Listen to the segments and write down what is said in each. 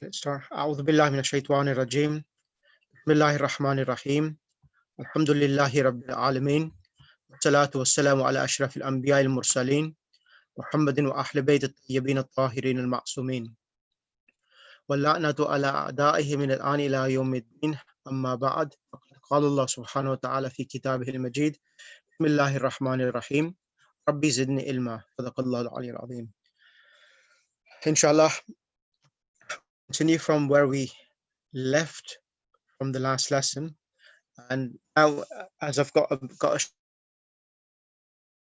Let's start. أعوذ بالله من الشيطان الرجيم. بسم الله الرحمن الرحيم. الحمد لله رب العالمين. والصلاة والسلام على أشرف الأنبياء المرسلين محمد وأهل بيت الطيبين الطاهرين المعصومين. واللعنة على أعدائه من الآن إلى يوم الدين. أما بعد فقد قال الله سبحانه وتعالى في كتابه المجيد. بسم الله الرحمن الرحيم. ربي زدني علما. صدق الله العلي العظيم. Inshallah, continue from where we left from the last lesson, and now as I've got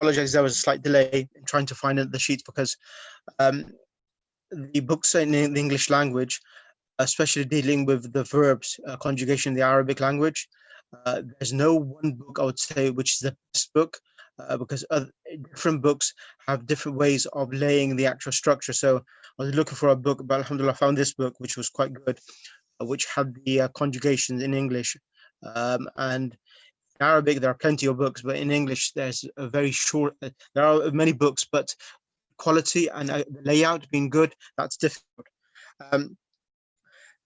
apologize, there was a slight delay in trying to find the sheets because the books in the English language, especially dealing with the verbs conjugation in the Arabic language, there's no one book I would say which is the best book, because different books have different ways of laying the actual structure. So I was looking for a book, but alhamdulillah I found this book which was quite good, which had the conjugations in English, and in Arabic there are plenty of books, but in English there's a very short, there are many books, but quality and the layout being good, that's difficult.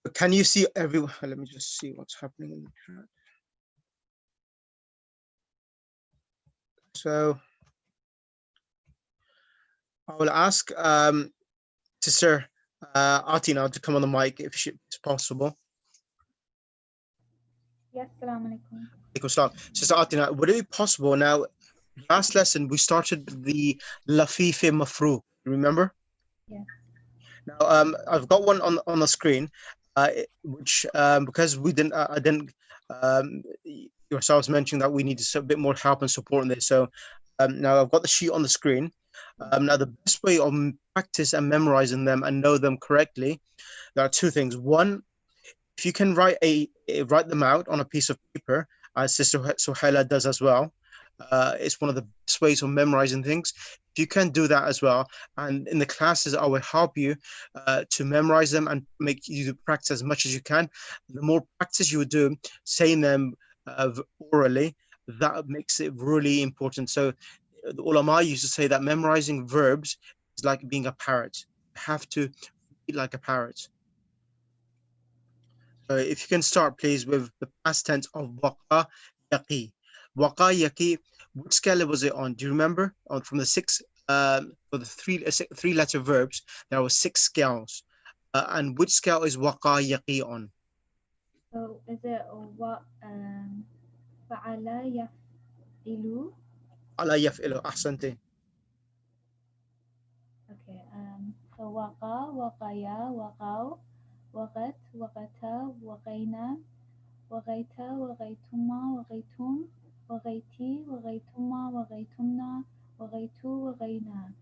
But can you see everyone? Let me just see what's happening in the chat. So I will ask Sister Atina to come on the mic if it's possible. Yes, Assalamu alaikum. Sister Atina, would it be possible now? Last lesson we started the Lafife Mafru. Remember? Yes. Now I've got one on the screen, which because we didn't, I didn't. Yourselves mentioned that we need a bit more help and support in this. So now I've got the sheet on the screen. Now the best way of practice and memorizing them and know them correctly, there are two things. One, if you can write them out on a piece of paper, as Sister Sohaila does as well. It's one of the best ways of memorizing things. If you can do that as well, and in the classes I will help you to memorize them and make you practice as much as you can. The more practice you would do saying them orally, that makes it really important. So the ulama used to say that memorizing verbs is like being a parrot. You have to be like a parrot. So if you can start please with the past tense of waqa yaqi. Waqa yaqi, which scale was it on? Do you remember? From the six, for the three letter verbs, there were 6 scales. And which scale is waqa yaqi on? So is it what fa'ala yaf'ilu? Ala yaf'ilu, ahsanti. Okay. So waqa, waqaya, waqaw, waqat, waqata, waqayna, waqayta, waqaytuma, waqaytum, waqayti, waqaytuma, waqaytumna, waqaytu, waqayna.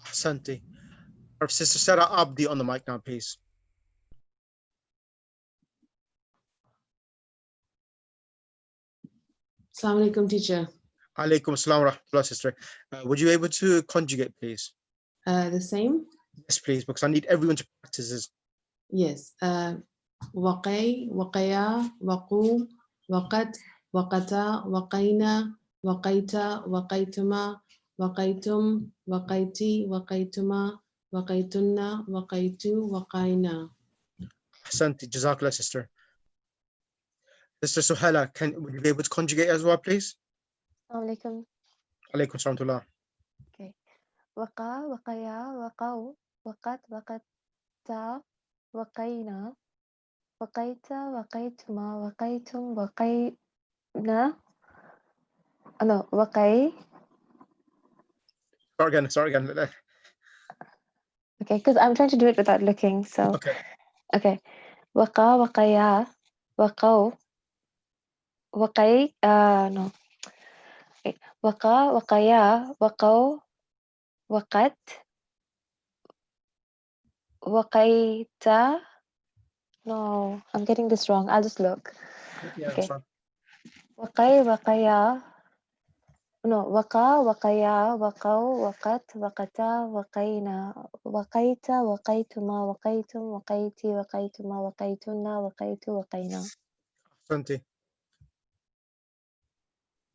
Ahsanti. Sister Sarah Abdi on the mic now, please. Assalamu alaikum, teacher. Alaikum assalam wa rahmatullah, sister. Would you be able to conjugate, please? The same? Yes, please, because I need everyone to practice this. Yes. Waqay, waqaya, waqu, waqat, waqata, waqayna, waqayta, waqaytuma, waqaytum, waqayti, waqaytuma, waqaytunna, waqaytu, waqayna. Ahsanti, Jazakallah, sister. Sister Suhaila, would you be able to conjugate as well, please? Assalamu alaikum. Alaikum assalam. Okay. Waqa, waqaya, waqaw, waqat, waqata, waqayna, waqayta, waqaytuma, waqaytum, waqayna. Oh, no, waqay. Start again. Okay, because I'm trying to do it without looking. So, okay. Waqa, waqaya, waqaw, waqay. No. Okay. Waqa, waqaya, waqaw, waqat, waqayta. No, I'm getting this wrong. I'll just look. Yeah, okay. sorry. Waqay, waqaya. No, waqa, waqaya, waqaw, waqat, waqata, waqayna, waqayta, waqaytuma, waqaytum, waqayti, waqaytuma, waqaytunna, waqaytu, waqayna. Ahsanti.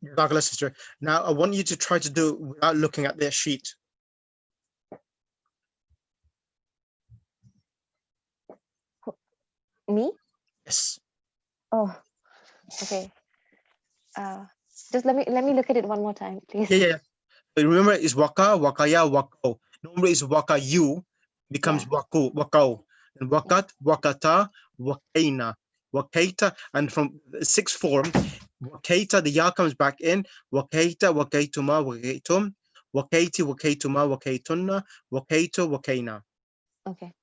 Jazakallah, sister. Now I want you to try to do it without looking at their sheet. Me? Yes. Oh, okay. Just let me look at it one more time, please. Yeah. Remember, it's waka, wakaya, wakao. Normally, it's waka you becomes Yeah. waku, wakao, and wakat, wakata, wakaina, wakaita, and from the sixth form, wakaita, the ya comes back in. Wakaita, wakaituma, wakaitum, wakaiti, wakaituma, wakaitunna, wakaito, wakaina. Okay.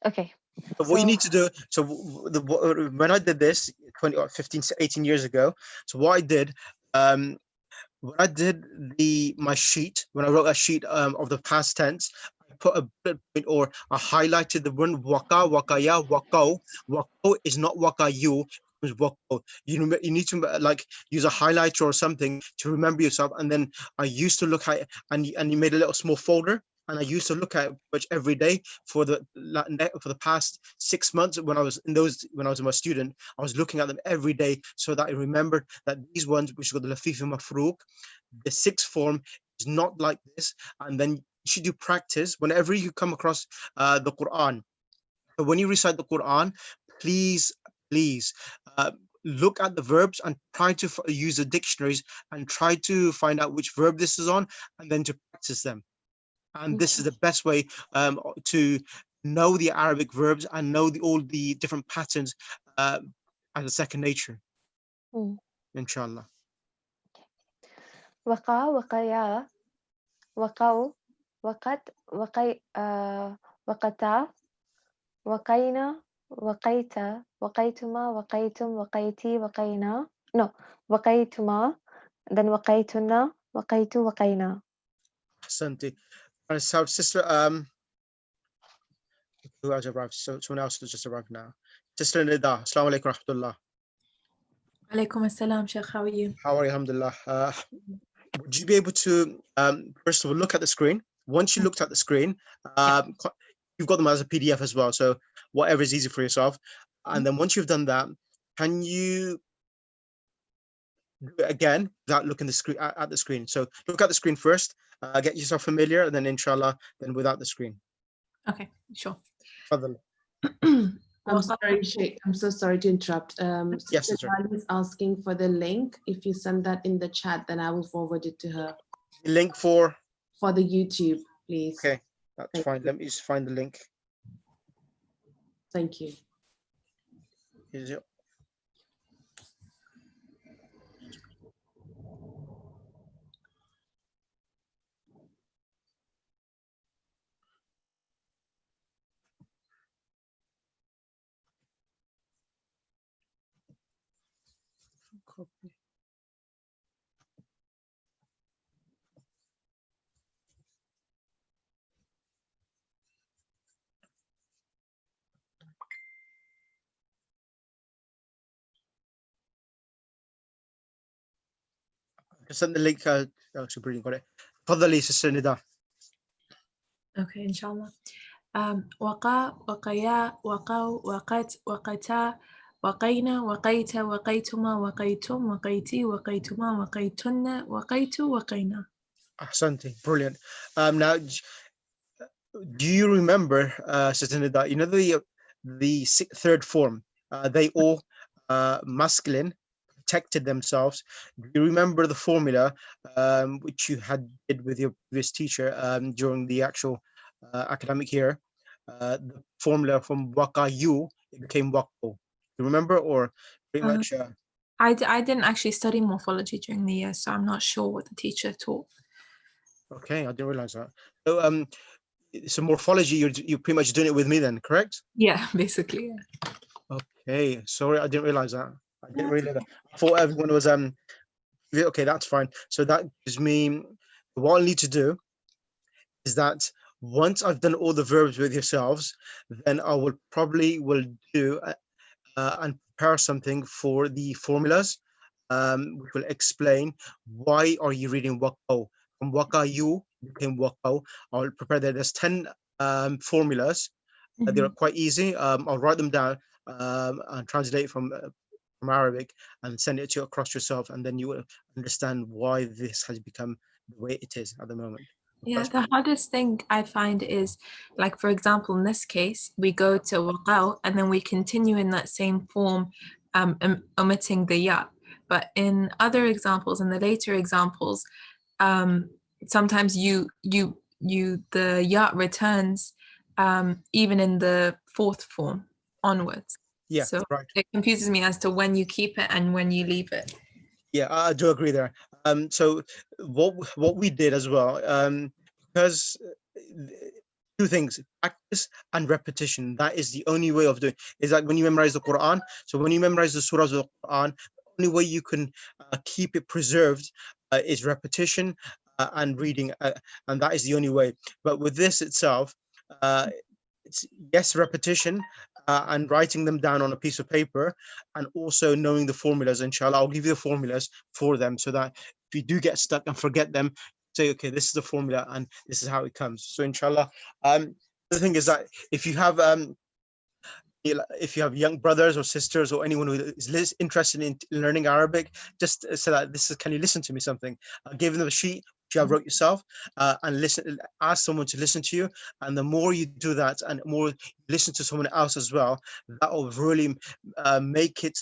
Okay. But what you So, need to do, so when I did this 20 or 15, 18 years ago, so what I did, um, when I did my sheet, when I wrote a sheet of the past tense, I put a bullet point or I highlighted the one waka, wakaya, wakao. Wakao is not wakayu, it's wakao. You need to like use a highlighter or something to remember yourself. And then I used to look at it, and you made a little small folder. And I used to look at it much every day for the past 6 months when I was a student. I was looking at them every day so that I remembered that these ones, which got the Lafif and Mafrouk, the sixth form is not like this. And then you should do practice whenever you come across the Quran. But when you recite the Quran, please, please look at the verbs and try to use the dictionaries and try to find out which verb this is on, and then to practice them. And this is the best way to know the Arabic verbs and know all the different patterns as a second nature, inshallah. waqa, waqaya, waqaw, waqat, waqata, waqaina, waqaita, waqaituma, waqaitum, waqaiti, waqaina. No, waqaituma, then waqaituna, waqaitu, waqaina. Asante. And so, sister, who has arrived? So someone else has just arrived now. Sister Nida, Assalamu alaikum rahmatullah. Alaikum assalam, Sheikh. How are you? How are you? Alhamdulillah. Would you be able to, first of all, look at the screen? Once you looked at the screen, you've got them as a PDF as well. So whatever is easy for yourself. And then once you've done that, can you do it again without looking at the screen? So look at the screen first, get yourself familiar, and then inshallah, then without the screen. Okay, sure. Fadal. I'm sorry, Sheikh. I'm so sorry to interrupt. Yes, Sister sister. Dali is asking for the link. If you send that in the chat, then I will forward it to her. The link for the YouTube, please. Okay, that's fine. Let me just find the link. Thank you. Is it? Copy. Just send the link. Actually, brilliant. Got it. Fadali, Sister Nida. Okay, inshallah. Waqa, waqaya, waqaw, waqat, waqata, waqaina, waqaita, waqaituma, waqaitum, waqaiti, waqaituma, waqaitunna, waqaitu, waqaina. Asante, brilliant. Now, do you remember, Sister Nida? You know the third form. They all masculine protected themselves. Do you remember the formula which you had did with your previous teacher during the actual academic year? The formula from wakayu, it became wako. You remember, or pretty much? I didn't actually study morphology during the year, so I'm not sure what the teacher taught. Okay, I didn't realize that. So morphology, you're pretty much doing it with me then, correct? Yeah, basically. Yeah. Okay, sorry, I didn't realize that. I didn't realize that. I thought everyone was okay, that's fine. So that gives me what I need to do is that once I've done all the verbs with yourselves, then I will do and prepare something for the formulas, which will explain why are you reading wako. From waka you became wako. I'll prepare that. There's 10 formulas. They're quite easy. I'll write them down and translate from Arabic and send it to you across yourself, and then you will understand why this has become the way it is at the moment. Yeah, the hardest thing I find is, like, for example, in this case, we go to waqaw and then we continue in that same form, omitting the ya. But in other examples, in the later examples, sometimes the ya returns even in the fourth form onwards. Yeah, So right. it confuses me as to when you keep it and when you leave it. Yeah, I do agree there. So what we did as well, because two things: practice and repetition. That is the only way of doing. Is like when you memorize the Quran. So when you memorize the surahs of the Quran, the only way you can keep it preserved is repetition and reading, and that is the only way. But with this itself, uh, it's yes, repetition and writing them down on a piece of paper, and also knowing the formulas. Inshallah, I'll give you the formulas for them so that if you do get stuck and forget them, say, okay, this is the formula and this is how it comes. So inshallah, the thing is that if you have young brothers or sisters or anyone who is interested in learning Arabic, just say that this is, can you listen to me something? Give them a sheet which you have wrote yourself, and ask someone to listen to you. And the more you do that and more you listen to someone else as well, that will really make it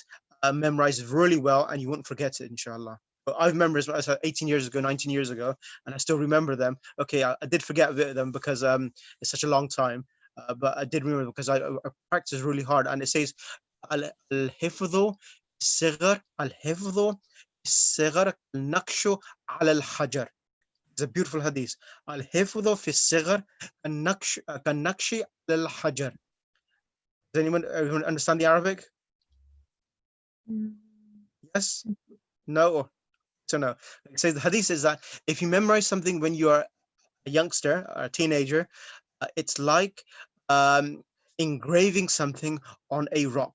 memorize really well, and you won't forget it, inshallah. But I've memorized, I said, 18 years ago, 19 years ago, and I still remember them. Okay, I did forget a bit of them because it's such a long time. But I did remember because I practiced really hard, and it says الحفظ الصغر الحفظ الصغر النقش على الحجر. It's a beautiful hadith. الحفظ في الصغر كالنقش على الحجر. Does everyone understand the Arabic? Yes? No? Or so no. It says the hadith says that if you memorize something when you are a youngster or a teenager, it's like engraving something on a rock.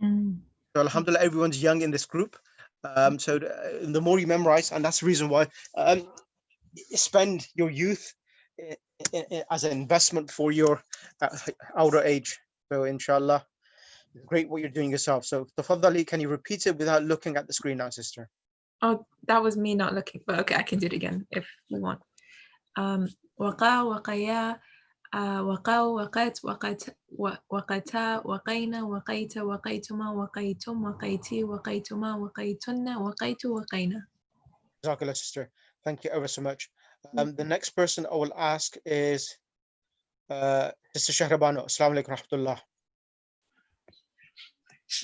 So alhamdulillah, everyone's young in this group. So the more you memorize, and that's the reason why spend your youth as an investment for your outer age. So inshallah, great what you're doing yourself. So tafaddali, can you repeat it without looking at the screen now, sister? Oh, that was me not looking, but okay, I can do it again if you want. وقع وقيا وقوا وقت وقتا وقينا وقيت وقيتما وقيتم وقيتي وقيتما وقيتن وقيت وقينا. Jazakallah, sister. Thank you ever so much. The next person I will ask is Sister Shahrabano. Assalamu alaikum rahmatullah.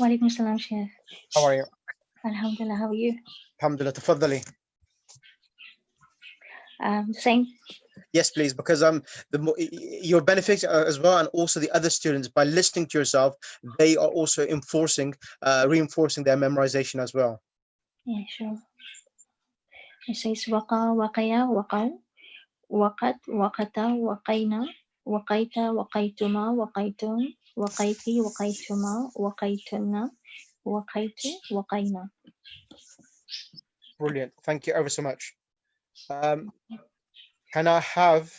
Walaikum salam, Sheikh. How are you? Alhamdulillah, how are you? Alhamdulillah, tafaddali. Same. Yes, please, because your benefits as well, and also the other students, by listening to yourself, they are also reinforcing their memorization as well. Yeah, sure. It says waqa, waqaya, waqaw, waqat, waqata, waqayna, waqaita, waqaytuma, waqaytum, waqayti, waqaytuma, waqaytunna, waqaytu, waqayna. Brilliant. Thank you ever so much. Can I have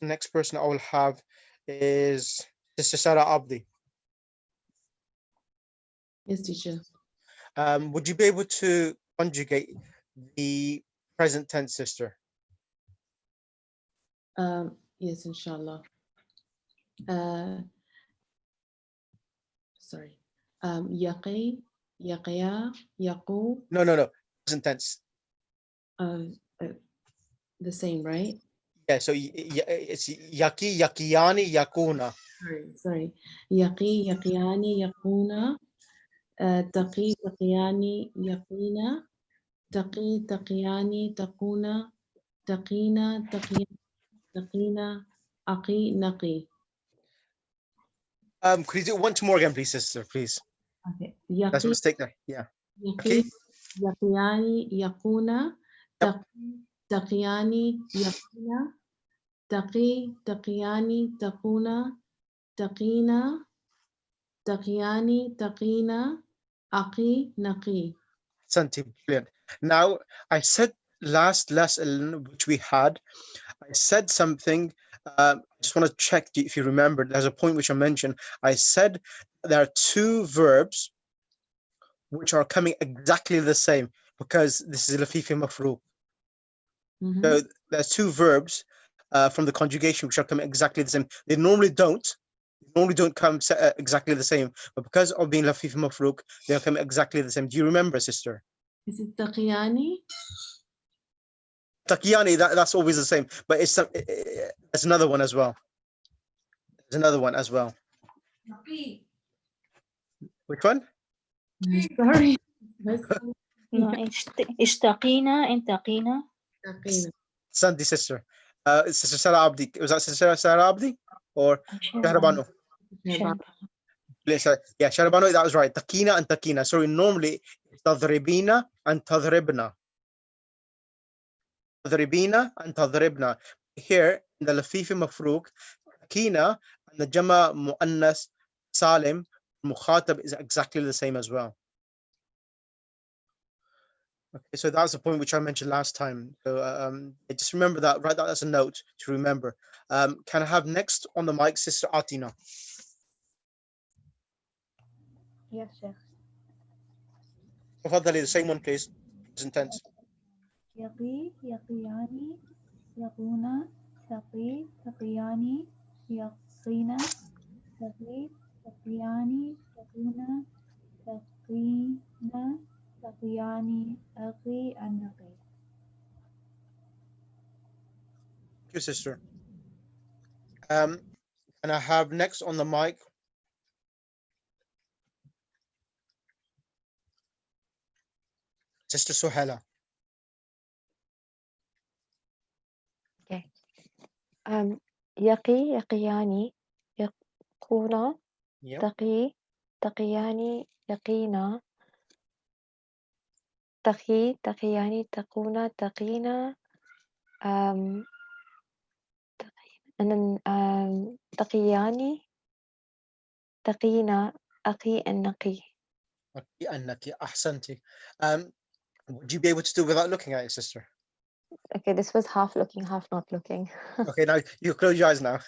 the next person I will have is Sister Sarah Abdi. Yes, teacher. Would you be able to conjugate the present tense, sister? Yes, inshallah. Sorry. Yaqi, yaqiya, yaqu. No. Present tense. The same, right? Yeah, so it's yaki, yakiyani, yakuna. Sorry. Yaqi, yaqiyani, yaquna. Taqi, taqiyani, yaqina. Taqi, taqiyani, taquna. Taqina, taqina, aqi, naqi. Could you do it once more again, please, sister, please? Okay. That's a mistake there. Yeah. Yaqi, yaqiyani, yaquna. Taqiyani, yaqina. Taqi, taqiyani, taquna. Taqina, taqiyani, taqina. Aqi, naqi. Santi, brilliant. Now, I said last lesson which we had, I said something. I just want to check if you remember. There's a point which I mentioned. I said there are two verbs which are coming exactly the same. because this is Lafifi Mafruq. Mhm. So there's two verbs from the conjugation which are coming exactly the same. They normally don't come exactly the same, but because of being Lafifi Mafruq, they are coming exactly the same. Do you remember, sister? Is it taqiyani? Taqiyani, that's always the same, but there's another one as well. There's another one as well. Which one? Sorry. No, استقينا and تقينا. Taqina. Sandy, sister. Sister Sarah Abdi. Was that Sister Sarah Abdi or Shahrabanu? شرب. Yeah, Shahrabanu, that was right. Taqina and Taqina. So normally it's Tadribina and Tadribna. Tadribina and Tadribna. Here in the Lafifi Mafruq, Taqina and the Jama Muannas Salim Mukhatab is exactly the same as well. Okay, so that was the point which I mentioned last time. So just remember that, write that as a note to remember. Can I have next on the mic, Sister Atina? Yes, Sheikh. The same one, please. Present tense. يقي يقياني يقونا تقي تقياني يقينا تقي تقياني تقونا تقينا تقياني أقي النقي. Thank you, sister. Can I have next on the mic? Sister Sohela. يقي يقياني يقونا Yep. تقي تقياني يقينا تقي تقياني تقونا تقينا and then تقياني تقينا أقي النقي. Okay, Annaki, Ahsanti. Would you be able to do without looking at it, sister? Okay, this was half looking, half not looking. Okay, now you close your eyes now.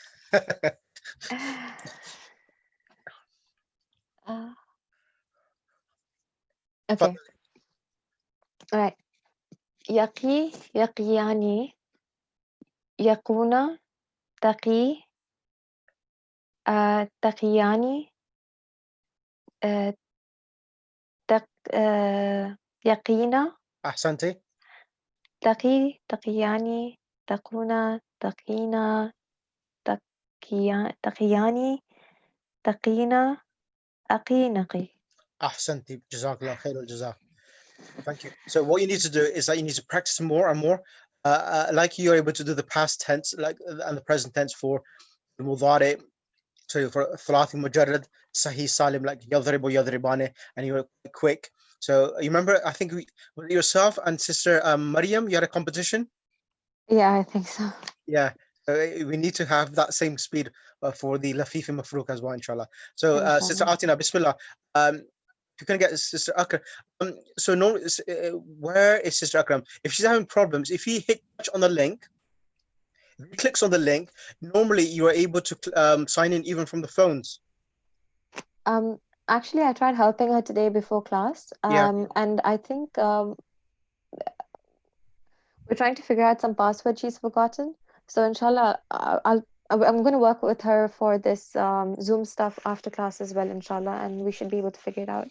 Okay. All right. يقي يقياني يقونا تقي تقياني يقينا Ahsanti. تقي تقياني تقونا تقينا تقياني تقينا أقي نقي. Ahsanti. Jazakallah khairul jazak. Thank you. So what you need to do is that you need to practice more and more. Like you're able to do the past tense, like and the present tense for the mudari. So for thalathi mujarrad, sahih salim, like yadribu yadribane, and you're quick. So you remember, I think was it yourself and Sister Maryam, you had a competition. Yeah, I think so. Yeah. So we need to have that same speed for the Lafifi Mafruq as well, inshallah. So Sister Inshallah. Atina, Bismillah. If you can get Sister Akram. So no, where is Sister Akram? If she's having problems, if he touch on the link, if he clicks on the link, normally you are able to sign in even from the phones. Actually, I tried helping her today before class. Yeah. And I think we're trying to figure out some password she's forgotten. So inshallah, I'm going to work with her for this Zoom stuff after class as well, inshallah, and we should be able to figure it out.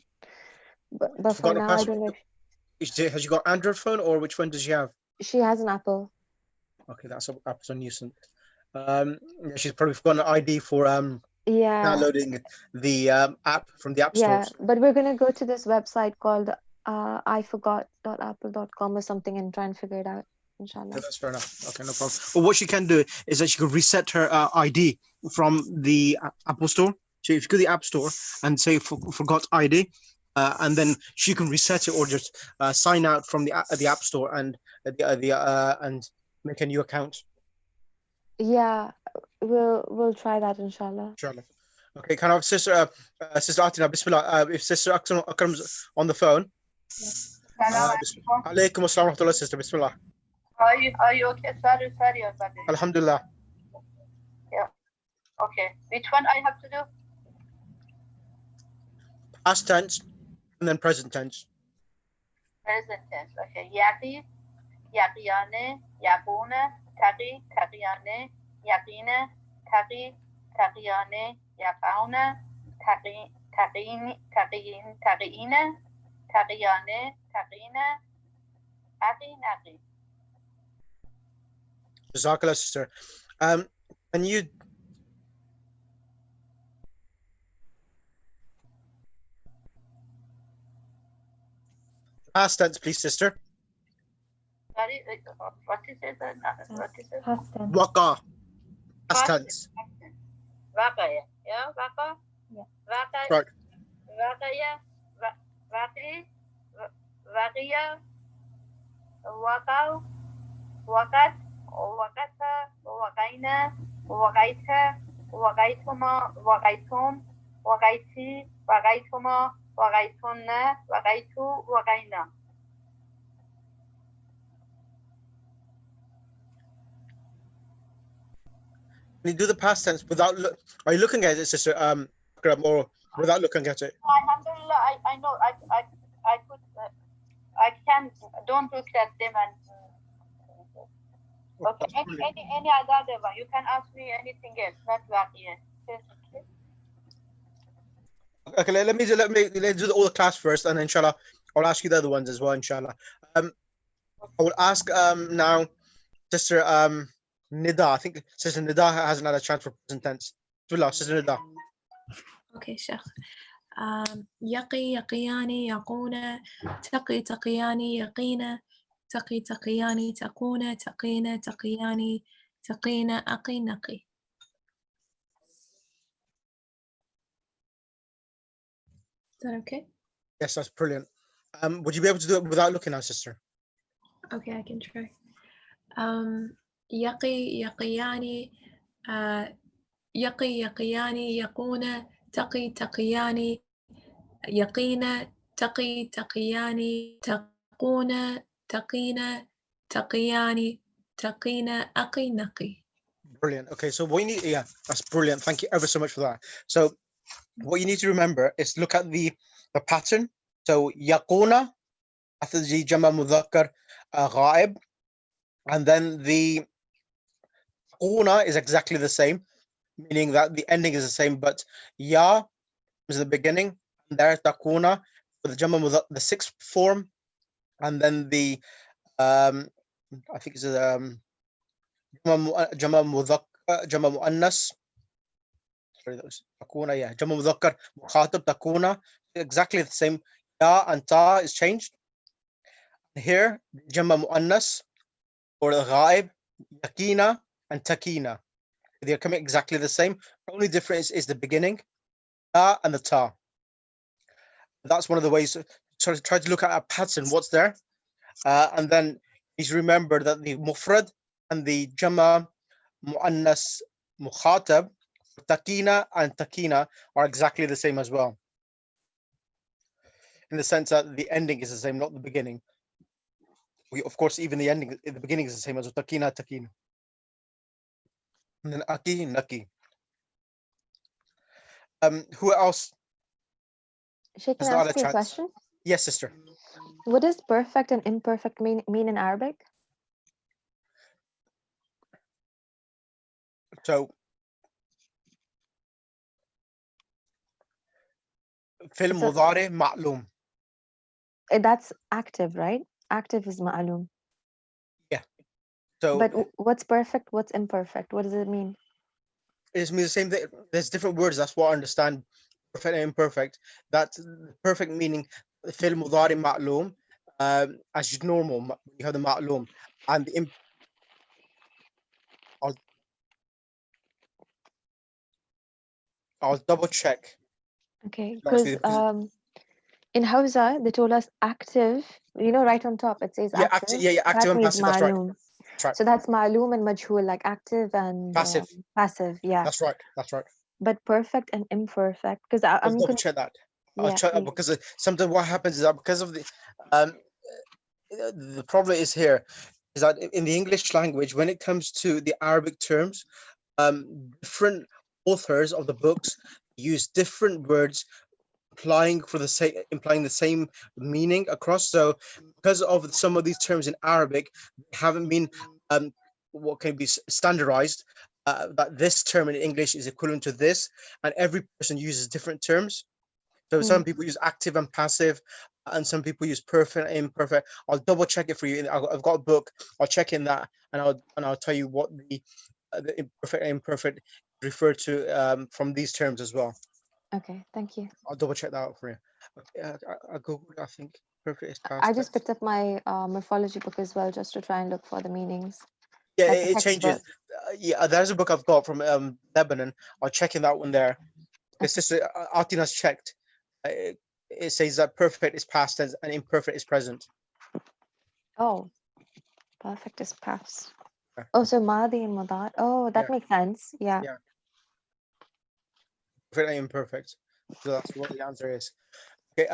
But for Forgot a now, I password. don't know if Has she got Android phone or which one does she have? she has an Apple. Okay, that's a nuisance. She's probably forgotten an ID for Yeah, downloading the app from the App yeah. Store. But we're going to go to this website called iforgot.apple.com or something and try and figure it out, inshallah. Yeah, that's fair enough. Okay, no problem. But what she can do is that she could reset her ID from the Apple Store. So if you go to the App Store and say forgot ID, and then she can reset it or just sign out from the App Store and and make a new account. Yeah, we'll try that, inshallah. Inshallah. Okay, can I have Sister Atina, Bismillah. If Sister Akram's on the phone. Alaikum assalam wa rahmatullah, Sister. Bismillah. Are you okay? Sorry, Alhamdulillah. Yeah. Okay. Which one I have to do? Past tense and then present tense. present tense. Okay. Yaqi, yaqiyane, yaquna, taqi, taqiyane, yaqina, taqi, taqiyane, yaqauna, taqi, taqiina, taqiyane, taqina, aqi, naqi. Jazakallah, sister. Can you past tense, please, sister? Sorry, what is it? What is it? Past tense. Waqa. Past Past tense. Waqaya. Yeah, waqa. Yeah. Waqa. Right. Waqaya. Waqi. Waqiya. Waqaw. Waqat. Waqata. Waqaina. Waqaita. Waqaituma. Waqaitum. Waqaiti. Waqaituma. Waqaitunna. Waqaitu. Waqaina. Can you do the past tense without are you looking at it, sister? Akram, or without looking at it? Alhamdulillah, I know I could I can don't look at them and okay. Any other one. You can ask me anything else, not waqiya. Okay, let me let's do all the class first, and inshallah I'll ask you the other ones as well, inshallah. I will ask now sister Nida. I think sister Nida has another chance for present tense. Bismillah, sister Nida. Okay, Sheikh. يقي يقياني يقون تقي تقياني يقين تقي تقياني تقون تقين تقياني تقين أقي نقي. Is that okay? Yes, that's brilliant. Would you be able to do it without looking at sister? Okay, I can try. يقي يقياني يقي يقياني يقون تقي تقياني يقين تقي تقياني تقون تقين تقياني تقين أقي نقي. Brilliant. Okay, so what you need, yeah, that's brilliant. Thank you ever so much for that. So what you need to remember is look at the pattern. So yaquna, after the jama mudhakkar ghaib, and then the quna is exactly the same, meaning that the ending is the same, but ya is the beginning, and there taquna for the jama mudhakkar, the sixth form, and then the I think it's jama muannas. Sorry, those takuna, yeah, jama mudhakkar mukhatab takuna, exactly the same. Ya and ta is changed. Here jama muannas or ghaib, yakina and takina, they're coming exactly the same. The only difference is the beginning, ya and the ta. That's one of the ways to try to look at a pattern, what's there, and then please remember that the mufrad and the jama muannas mukhatab, takina and takina, are exactly the same as well, in the sense that the ending is the same, not the beginning. Of course, even the ending, the beginning is the same as takina, takina. And then aki, naki. Who else? Sheikh, can has I not had ask a you a chance? question? Yes, sister. What does perfect and imperfect mean in Arabic? So fil So- mudari ma'lum. That's active, right? Active is ma'lum. So But what's perfect? What's imperfect? What does it mean? it means the same thing. There's different words. That's what I understand. Perfect and imperfect. That's the perfect meaning. Fil mudari ma'lum, as normal. You have the ma'lum, and the I'll double check. Okay, Honestly, because in Hausa they told us active. You know, right on top it says yeah, active. active That and means passive. That's right. ma'lum. That's right. So that's ma'lum and majhul, like active and Passive. passive. Yeah. That's right. That's right. But perfect and imperfect, because I'll I'm double check that. I'll yeah, check please. because sometimes what happens is that because of the problem is here is that in the English language, when it comes to the Arabic terms, different authors of the books use different words implying the same meaning across. So because of some of these terms in Arabic haven't been what can be standardized, that this term in English is equivalent to this, and every person uses different terms. So some people use active and passive, and some people use perfect and imperfect. I'll double check it for you. I've got a book. I'll check in that, and I'll tell you what the imperfect and imperfect refer to from these terms as well. Okay, thank you. I'll double check that out for you. I googled. I think perfect is past I just tense. picked up my morphology book as well, just to try and look for the meanings. Yeah, like the it changes. textbook. Yeah, there's a book I've got from Lebanon. I'll check in that one there. It's Okay. just Artina's checked. It says that perfect is past tense and imperfect is present. Oh, perfect is past. Yeah. Oh, so Madi and Mudar. Oh, that Yeah. makes sense. Yeah. Yeah. Perfect and imperfect. So that's what the answer is. Okay.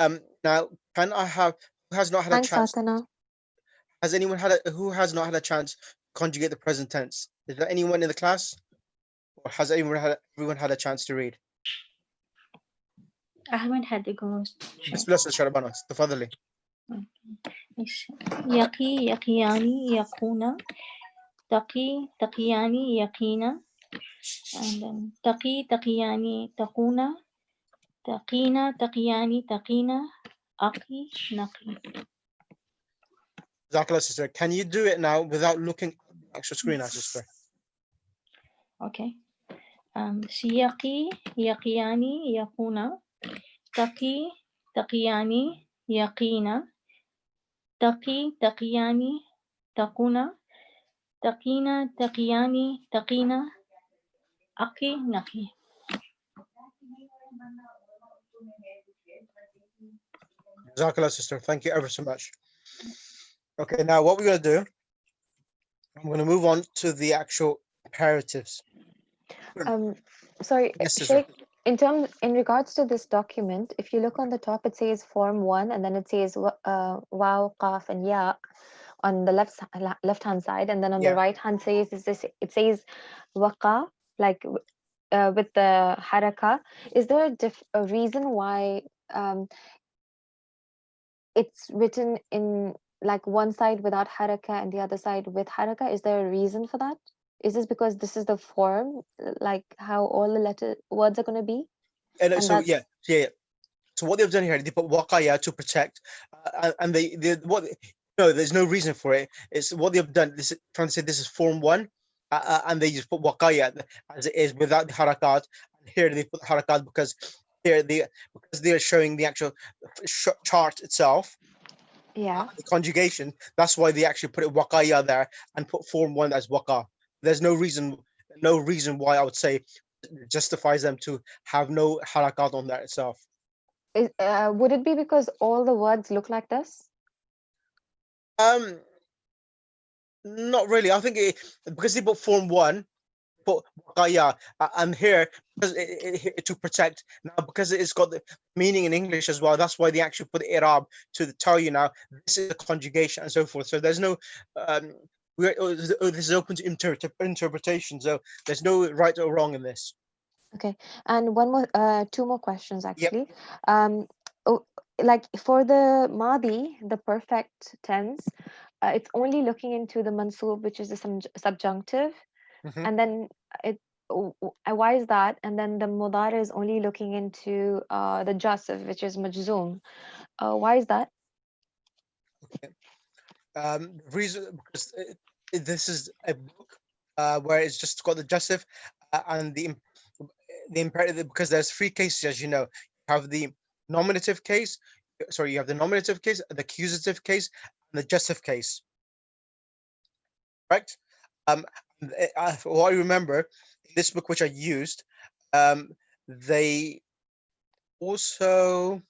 Now, can I have who has not had a Thanks, chance? Atana. Has anyone who has not had a chance to conjugate the present tense? Is there anyone in the class, or has everyone had a chance to read? I haven't had the ghost. بسم الله استاذ شربانة تفضلي. يقي يقياني يقون تقي تقياني يقينا and then تقي تقياني تقون تقينا تقياني تقينا أقي نقي. Zakala sister, can you do it now without looking at the actual screen, sister? Okay. سيقي يقياني يقون تقي تقياني يقينا تقي تقياني تقون تقينا تقياني تقينا أقي نقي. Zakala sister, thank you ever so much. Okay, now what we're going to do, I'm going to move on to the actual imperatives. Sorry, Yes, sister. Sheikh, in regards to this document, if you look on the top, it says form 1, and then it says waw, qaf, and ya on the left hand side, and then on the Yeah. right hand says it says waqa, like with the haraka. Is there a reason why it's written in like one side without haraka and the other side with haraka? Is there a reason for that? Is this because this is the form, like how all the words are going to be? And so that's- yeah. So what they've done here, they put waqaya to protect, and they what no, there's no reason for it. It's what they've done. This is trying to say this is form 1, and they just put waqaya as it is without the harakat. And here they put the harakat because they're showing the actual chart itself. Yeah. The conjugation. That's why they actually put it waqaya there and put form 1 as waqa. There's no reason why I would say it justifies them to have no harakat on that itself. Would it be because all the words look like this? Not really. I think because they put form 1, put waqaya, and here because to protect now because it's got the meaning in English as well. That's why they actually put i'rab to tell you now this is a conjugation and so forth. So there's no this is open to interpretation. So there's no right or wrong in this. Okay, and two more questions actually. Yep. Like for the Madi, the perfect tense, it's only looking into the mansub, which is the subjunctive, and then why is that? And then the mudari is only looking into the jasif, which is majzoom. Why is that? Okay. Reason because this is a book where it's just got the jasif and the imperative, because there's 3 cases, as you know. You have the nominative case, you have the nominative case, the accusative case, and the justif case. Correct? What I remember in this book, which I used, they also,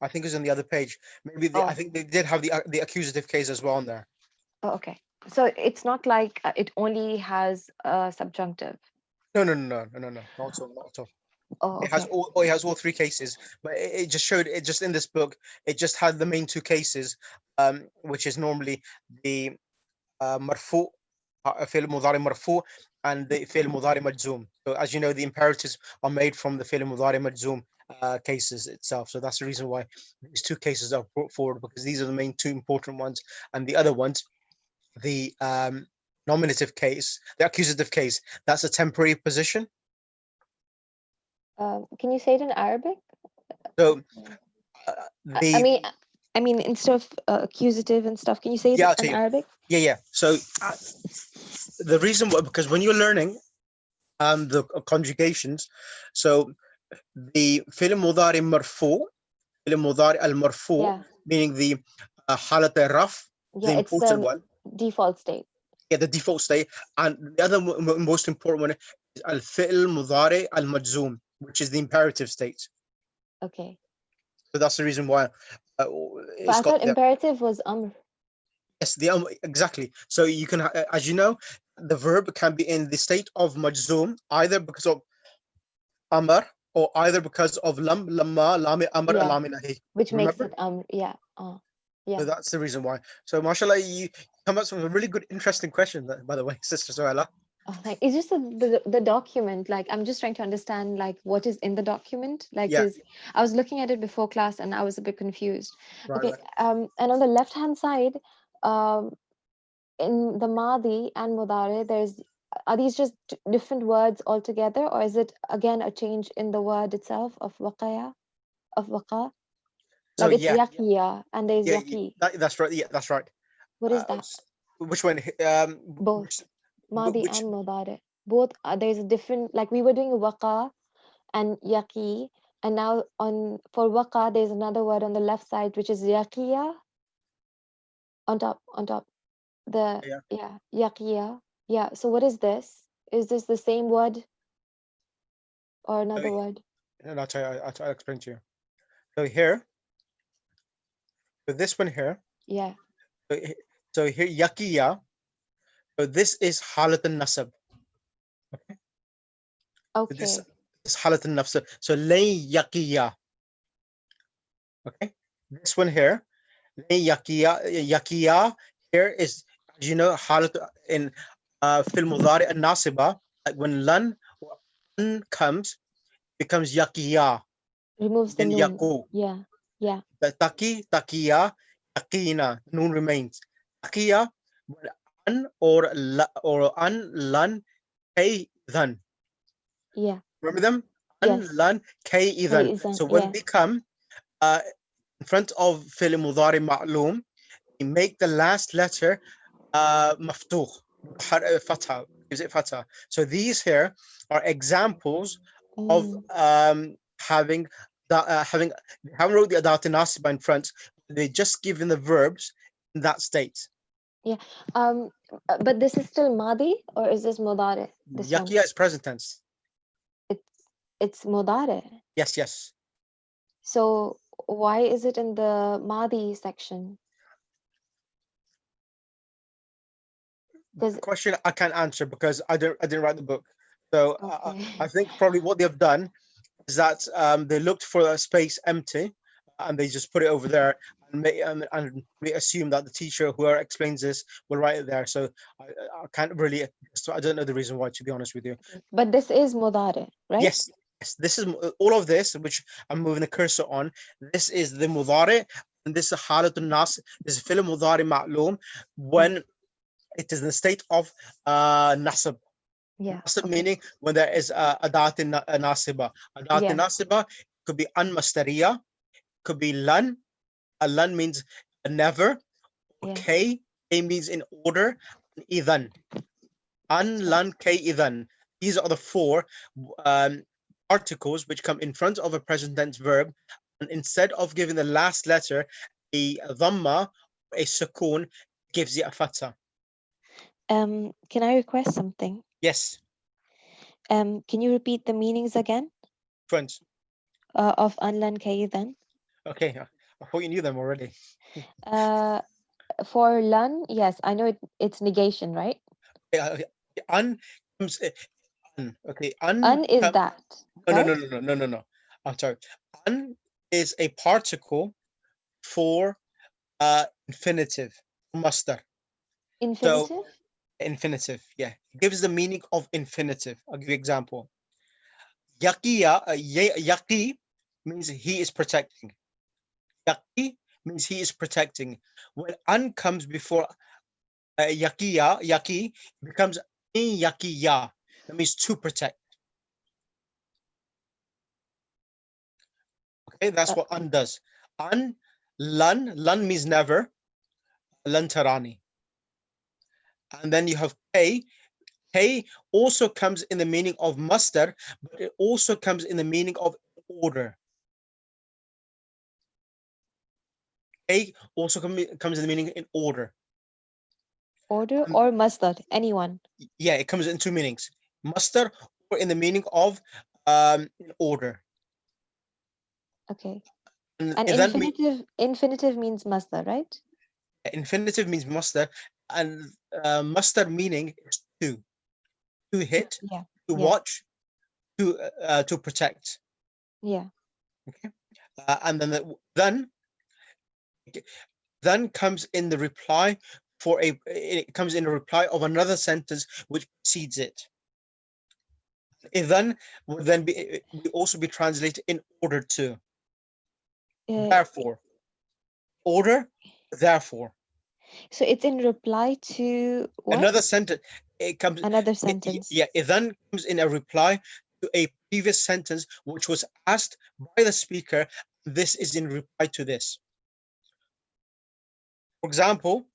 I think it was on the other page. Maybe I think they did have the accusative case as well on there. Oh, okay. So it's not like it only has a subjunctive. No, not at all. Oh, It has all 3 cases, but it just showed it just in this book. It just had the main 2 cases, which is normally the marfu, fi'l mudari marfu, and the fi'l mudari majzoom. So as you know, the imperatives are made from the fi'l mudari majzoom, cases itself. So that's the reason why these two cases are brought forward, because these are the main two important ones, and the other ones, the nominative case, the accusative case, that's a temporary position. Can you say it in Arabic? So I the mean, instead of accusative and stuff, can you say it yeah, I'll in tell you. Arabic? Yeah. So the reason why, because when you're learning the conjugations, so the fi'l mudari marfu, fi'l mudari al marfu, Yeah, meaning the halat raf, the yeah, it's important the one, default state. yeah, the default state, and the other most important one is al fi'l mudari al majzum, which is the imperative state. Okay. So that's the reason why But it's I got thought the imperative was amr. yes, the exactly. So you can, as you know, the verb can be in the state of majzum either because of amr or either because of lamma, lami amr, Yeah, lami nahi. which makes Remember? it amr. Yeah. So Yeah. that's the reason why. So mashallah, you come up with a really good, interesting question, by the way, Sister Suhaila. Oh, like it's just the document. Like I'm just trying to understand like what is in the document. Like Yeah, because I was looking at it before class and I was a bit confused. right, Okay. right. And on the left hand side, um, in the Madi and Mudare, are these just different words altogether, or is it again a change in the word itself of waqaya, of waqa? So Like it's yeah, yaqiya and there's yeah, yaqi. that's right. Yeah, that's right. What is that? Which one? Both Which, Madi which? and Mudare. Both there's a different, like we were doing waqa and yaqi, and now on for waqa there's another word on the left side which is yaqiya on top. The Yeah, yeah, yaqiya. Yeah. So what is this? Is this the same word or so, another word? and I'll tell you. I'll explain to you. So here, so this one here. Yeah. So, so here, yakiya. So this is halat al nasab. So this Okay. is halat al nasab. So lay yakiya. Okay. This one here, lay yakiya. Yakiya here is, as you know, halat in fil mudari al nasiba. Like when lan or an comes, becomes yakiya. Removes the Then noon. yaku. Yeah. Yeah. The takiya, yakina. Noon remains. Takiya, when an or an lan kay dhan. Yeah. Remember them? An, Yes. lan, kay, Okay, idhan. isn't So when yeah. they come in front of fi'l mudari ma'lum, we make the last letter maftuh, fatha, gives it fatha. So these here are examples of having that they haven't wrote the adat nasiba in front. They just given the verbs in that state. Yeah. But this is still Madi or is this Mudare? This one. Yakiya is present tense. It's Mudare. Yes. So why is it in the Madi section? Because The question I can't answer because I didn't write the book. So okay. I think probably what they've done is that they looked for a space empty and they just put it over there and we assume that the teacher whoever explains this will write it there. So I can't really, so I don't know the reason why, to be honest with you. But this is Mudare, right? Yes, this is all of this, which I'm moving the cursor on. This is the mudari, and this is halatun nas. This is fi'l mudari ma'lum when it is in the state of nasab. Yeah. Nasab Okay. meaning when there is adat nasiba. Adat Yeah. nasiba could be unmastariya, could be lan. A lan means never. Yeah. K means in order. Idhan. An, lan, k, idhan. These are the four articles which come in front of a present tense verb, and instead of giving the last letter a dhamma, a sukoon, gives it a fatha. Can I request something? Yes, Can you repeat the meanings again friends. of Anlan Kaidan? Okay, I thought you knew them already. For Lan, yes, I know it's negation, right? Un comes un. Okay, un. An is that, No, right? no. I'm sorry. Un is a particle for infinitive, masdar. So Infinitive? infinitive, yeah, it gives the meaning of infinitive. I'll give you an example. Yaqiya, yaqi means he is protecting. Yaqi means he is protecting. When an comes before yaqiya, yaqi, becomes in yaqiya. That means to protect. Okay, that's what an does. An, lan means never, lan tarani. And then you have kay. Kay also comes in the meaning of masdar, but it also comes in the meaning of order. Kay also comes in the meaning in order. Order or masdar, anyone. Yeah, it comes in two meanings: masdar, or in the meaning of in order. Okay. And And then infinitive means masdar, right? infinitive means masdar, and masdar meaning is to hit, Yeah. to Yeah. watch, to protect. Yeah. Okay, and then comes in the reply for it comes in a reply of another sentence which precedes it. It then would then be also be translated in order to. Therefore, order, therefore. So it's in reply to what? Another sentence. It comes Another sentence. Yeah, it then comes in a reply to a previous sentence which was asked by the speaker. This is in reply to this. For example,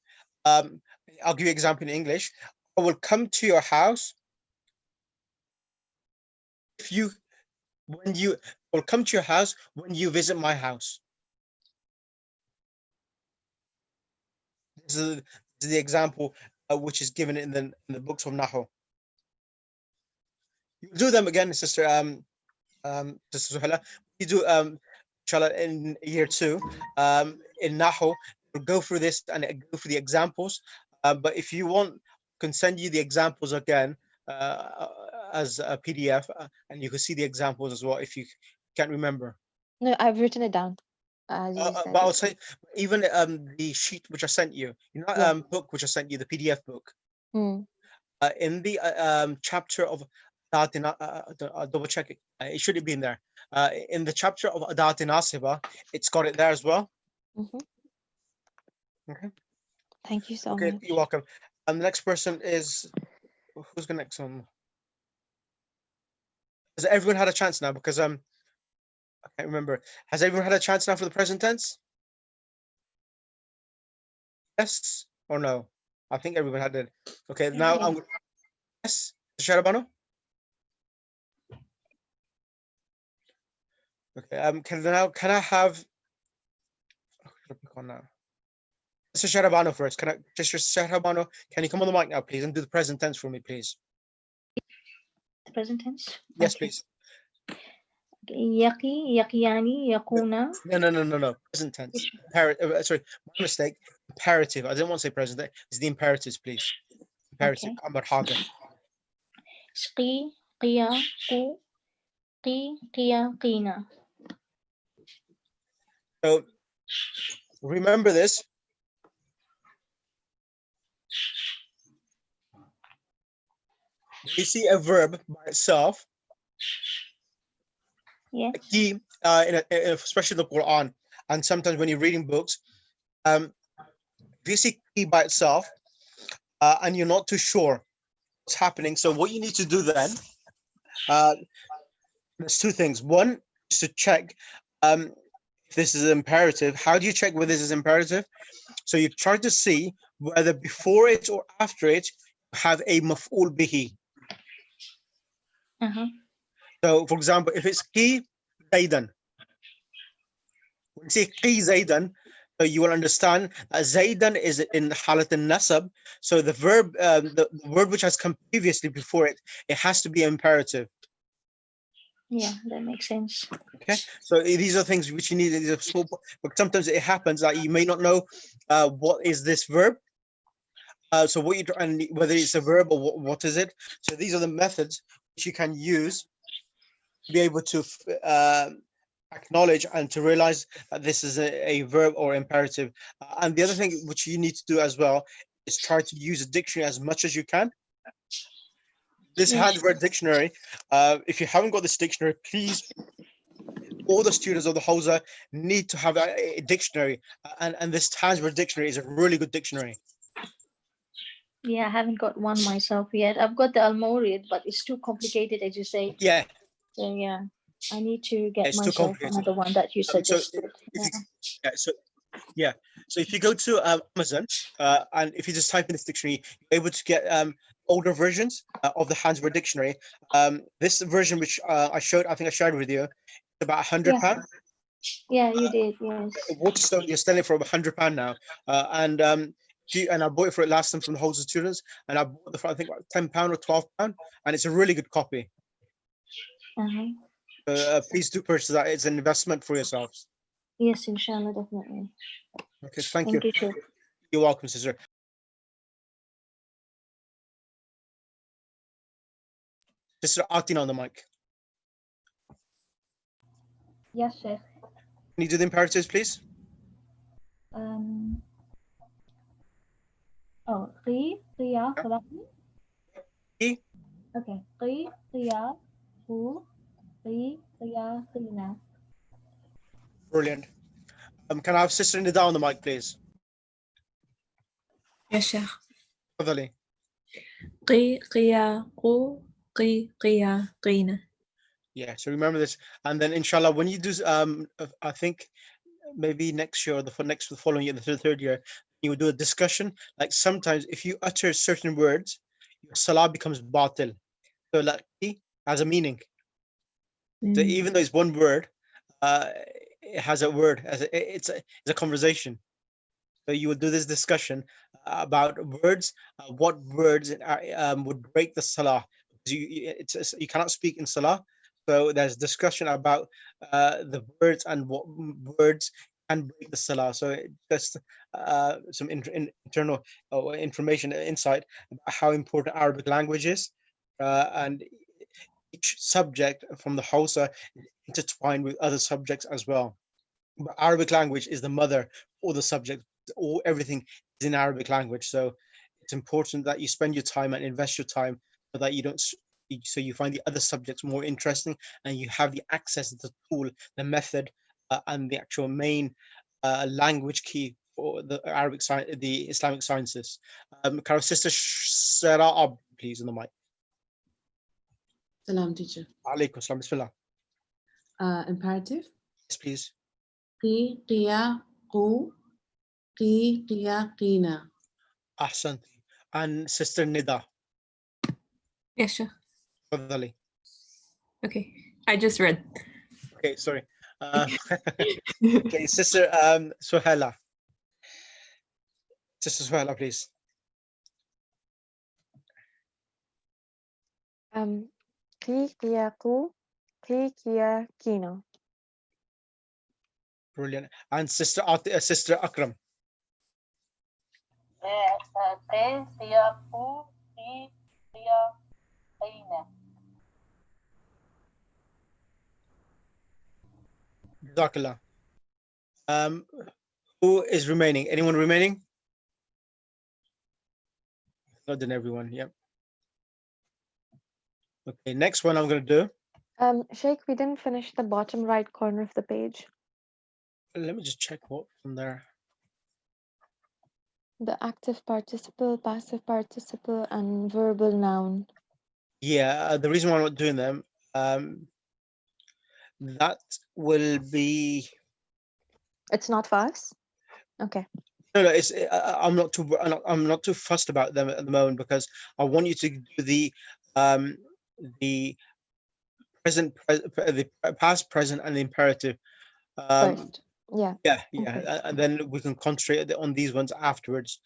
I'll give you an example in English. I will come to your house if you when you will come to your house when you visit my house. This is the example which is given in the books of Nahu. You do them again, sister. Sister Suhaila. You do inshallah in year 2 in Nahu. We'll go through this and go through the examples. But if you want, I can send you the examples again as a PDF, and you can see the examples as well if you can't remember. No, I've written it down. As you said. But I'll say even the sheet which I sent you, Yeah. book which I sent you, the PDF book, Hmm. in the chapter of I'll double check it. It should have been there. In the chapter of Adat Nasiba, it's got it there as well. Mhm. Okay. Thank you so Okay, much. you're welcome. And the next person is who's the next one? Has everyone had a chance now? Because I can't remember. Has everyone had a chance now for the present tense? Yes or no? I think everyone had it. Okay, now Yes. I'm yes, Sharabano. Okay, can I have on now? Mr. Sharabano first. Can I just Sharabano? Can you come on the mic now, please, and do the present tense for me, please? The present tense. Yes, Okay. please. Yaqi, yaqiyani, yaquna. No. Present tense. Sorry, my mistake. Imperative. I didn't want to say present tense. It's the imperatives, please. Imperative. Okay. Amar hadir. Shqi, qiya, qu, qi, qiya, qina. So remember this. When you see a verb by itself, Yes. key, especially the Quran, and sometimes when you're reading books, if you see key by itself, and you're not too sure what's happening, so what you need to do then, there's two things. One is to check if this is imperative. How do you check whether this is imperative? So you try to see whether before it or after it you have a maf'ul bihi. So, for example, if it's qi zaydan, when you say qi zaydan, you will understand zaydan is in halat al-nasab. So the verb, the word which has come previously before it, it has to be imperative. Yeah, that makes sense. Okay, so these are things which you need. These are small, but sometimes it happens that you may not know what is this verb. So what you and whether it's a verb or what is it. So these are the methods which you can use to be able to acknowledge and to realize that this is a verb or imperative. And the other thing which you need to do as well is try to use a dictionary as much as you can. This Yes. handwritten dictionary, if you haven't got this dictionary, please all the students of the Hausa need to have a dictionary, and this Tanzword dictionary is a really good dictionary. Yeah, I haven't got one myself yet. I've got the Almorid, but it's too complicated, as you say. Yeah, So yeah, I need to get it's too myself complicated. another one that you So suggested. if you, so if you go to Amazon, and if you just type in this dictionary, you're able to get older versions of the Hansword dictionary. This version, which I think I shared with you, it's about £100. Yeah, you did. Yes. Waterstone, you're selling it for £100 now, and I bought it for it last time from the Hausa students, and I bought it for I think about £10 or £12, and it's a really good copy. Please do purchase that. It's an investment for yourselves. Yes, inshallah, definitely. Okay, thank Thank you. you, Sheikh. You're welcome, sister. Sister Atina on the mic. Yes, Sheikh. Can you do the imperatives, please? قي قيا خلقني. قي. Okay. قي قيا قو قي قيا قينا. Brilliant. Can I have Sister Nida on the mic, please? Yes, Sheikh. تفضلي. قي قيا قو قي قيا قينا. Yeah, so remember this, and then inshallah, when you do, I think maybe next year or the following year, the third year, you would do a discussion. Like sometimes, if you utter certain words, your salah becomes batil. So like has a meaning. So even though it's one word, it has a word. It's a conversation. So you would do this discussion about words. What words would break the salah? Because you cannot speak in salah. So there's discussion about the words and what words can break the salah. So just some internal information, insight about how important Arabic language is, and each subject from the Hausa is intertwined with other subjects as well. But Arabic language is the mother for the subject. Everything is in Arabic language. So it's important that you spend your time and invest your time so that you don't, so you find the other subjects more interesting and you have the access to the tool, the method, and the actual main language key for the Arabic science, the Islamic sciences. Can our sister Sarah, please, on the mic. Salam, teacher. Alaikum salam. Bismillah. Imperative. Yes, please. Qi qiya qu qi qiya qina. Ahsanti. And Sister Nida. Yes, Sheikh. Tafadhali. Okay, I just read. Okay, sorry. Okay, Sister Suhaila. Sister Suhaila, please. قي قيا قو قي قيا قينا. Brilliant. And Sister Akram. قي قيا قو قي قيا قينا. Jazakallah. Who is remaining? Anyone remaining? Not done everyone. Yep. Okay, next one I'm going to do. Sheikh, we didn't finish the bottom right corner of the page. Let me just check what from there. The active participle, passive participle, and verbal noun. Yeah, the reason why I'm not doing them, that will be. It's not for us? Okay. No, it's I'm not too fussed about them at the moment because I want you to do the present, the past, present, and the imperative. First. Yeah. Yeah, Okay. and then we can concentrate on these ones afterwards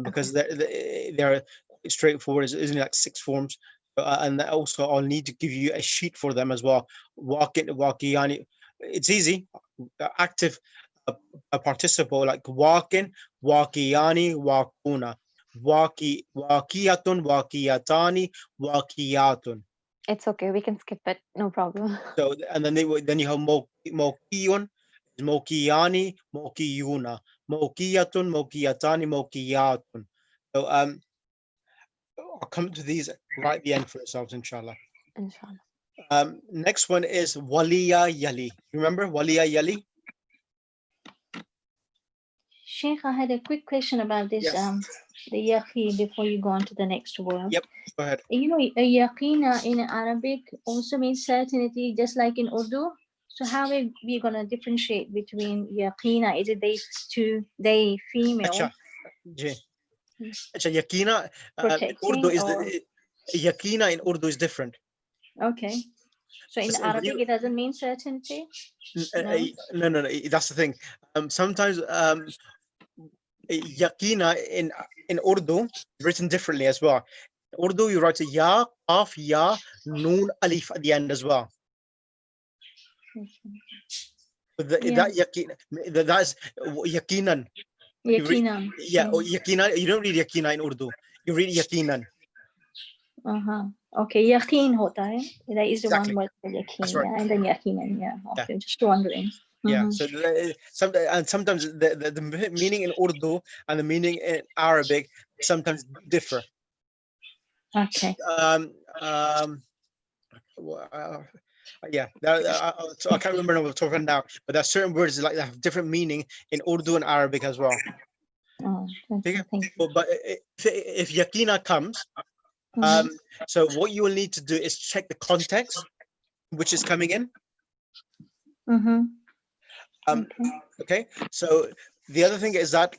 because they're quite straightforward. It's only like 6 forms, and also I'll need to give you a sheet for them as well. Walkiyani, it's easy. Active participle like walking, walkiyani, walkuna, walkiyatun, walkiyatani, walkiyatun. It's okay. We can skip it. No problem. So and then then you have mokiyun, mokiyani, mokiyuna, mokiyatun, mokiyatani, mokiyatun. So I'll come to these right at the end for yourselves, inshallah. Inshallah. Next one is waliya yali. Remember waliya yali? Sheikh, I had a quick question about this. Yes. The yaqeen before you go on to the next word. Yep. Go ahead. You know, a yaqeen in Arabic also means certainty, just like in Urdu. So how are we gonna differentiate between yaqeen? Is it they female? Acha. Acha, yakina in Protecting Urdu is or yakina in Urdu is different. okay. So in So Arabic it doesn't mean certainty. No. That's the thing. Sometimes yakina in Urdu is written differently as well. In Urdu, you write a ya, qaf, ya, noon, alif at the end as well. That that's yakinan. Yakinan. Yakinan. You don't read yakina in Urdu. You read yakinan. Okay, yaqeen hota hai. That is the Exactly. one word for yaqeen. That's right. Yeah, and then yakinan. Yeah. Okay, just wondering. Yeah. So sometimes the meaning in Urdu and the meaning in Arabic sometimes differ. Okay. Yeah, so I can't remember what we're talking now, but there are certain words like that have different meaning in Urdu and Arabic as well. Okay, thank you. But if yakina comes, so what you will need to do is check the context which is coming in. Okay. So the other thing is that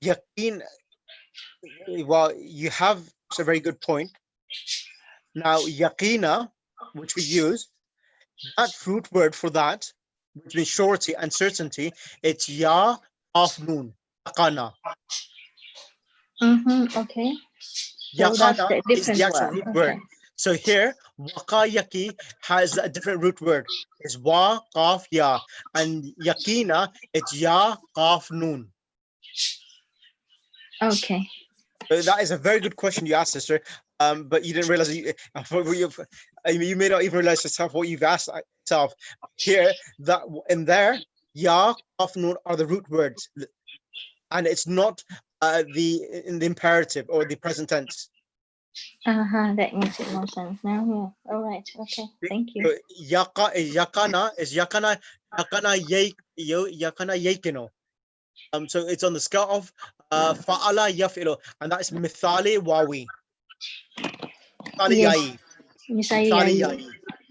yakin. Well, you have a very good point. Now, yakina, which we use, that root word for that, which means surety and certainty, it's ya of noon, yaqana. Okay. So that's the Yaqana is different the actual word. root word. So here, waqayaki has a different root word. It's wa, qaf, ya. And yakina, it's ya, qaf, noon. Okay. So that is a very good question you asked, sister. But you didn't realize you may not even realize yourself what you've asked yourself. Here, that in there, ya, qaf, noon are the root words, and it's not in the imperative or the present tense. That makes it more sense now. Yeah. All right. Okay. Thank you. So, yakana yakino. So it's on the scale of fa'ala yafilu, and that is mithali wawi. Mithali ya'i. Mithali ya'i.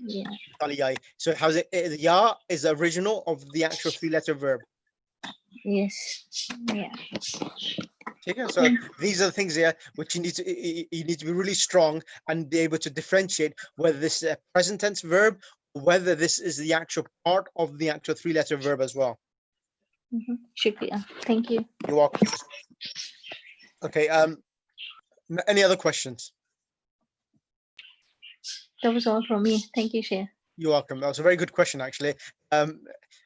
Yeah. Mithali ya'i. So how's it? Ya is the original of the actual three-letter verb. Yes. Yeah. Okay, so these are the things here which you need to be really strong and be able to differentiate whether this is a present tense verb or whether this is the actual part of the actual three-letter verb as well. Shukriya. Thank you. You're welcome. Okay. Any other questions? That was all from me. Thank you, Sheikh. You're welcome. That was a very good question, actually.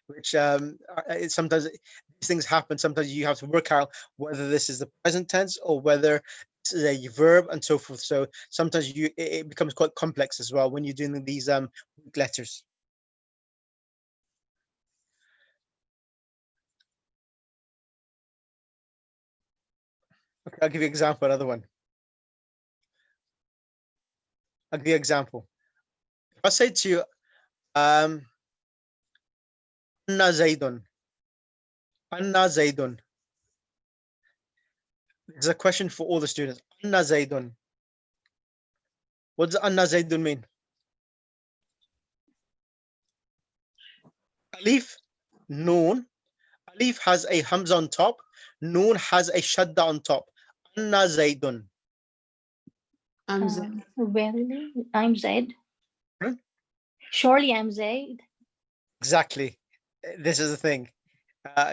Which sometimes these things happen. Sometimes you have to work out whether this is the present tense or whether this is a verb and so forth. So sometimes it becomes quite complex as well when you're doing these weak letters. Okay, I'll give you an example. Another one. I'll give you an example. If I say to you, Anna Zaidun. Anna Zaidun. It's a question for all the students. Anna Zaidun. What does Anna Zaidun mean? Alif, Noon. Alif has a Hamza on top. Noon has a Shadda on top. Anna Zaidun. I'm Zaid. Verily, I'm Zaid. Hmm? Surely I'm Zaid. Exactly. This is the thing.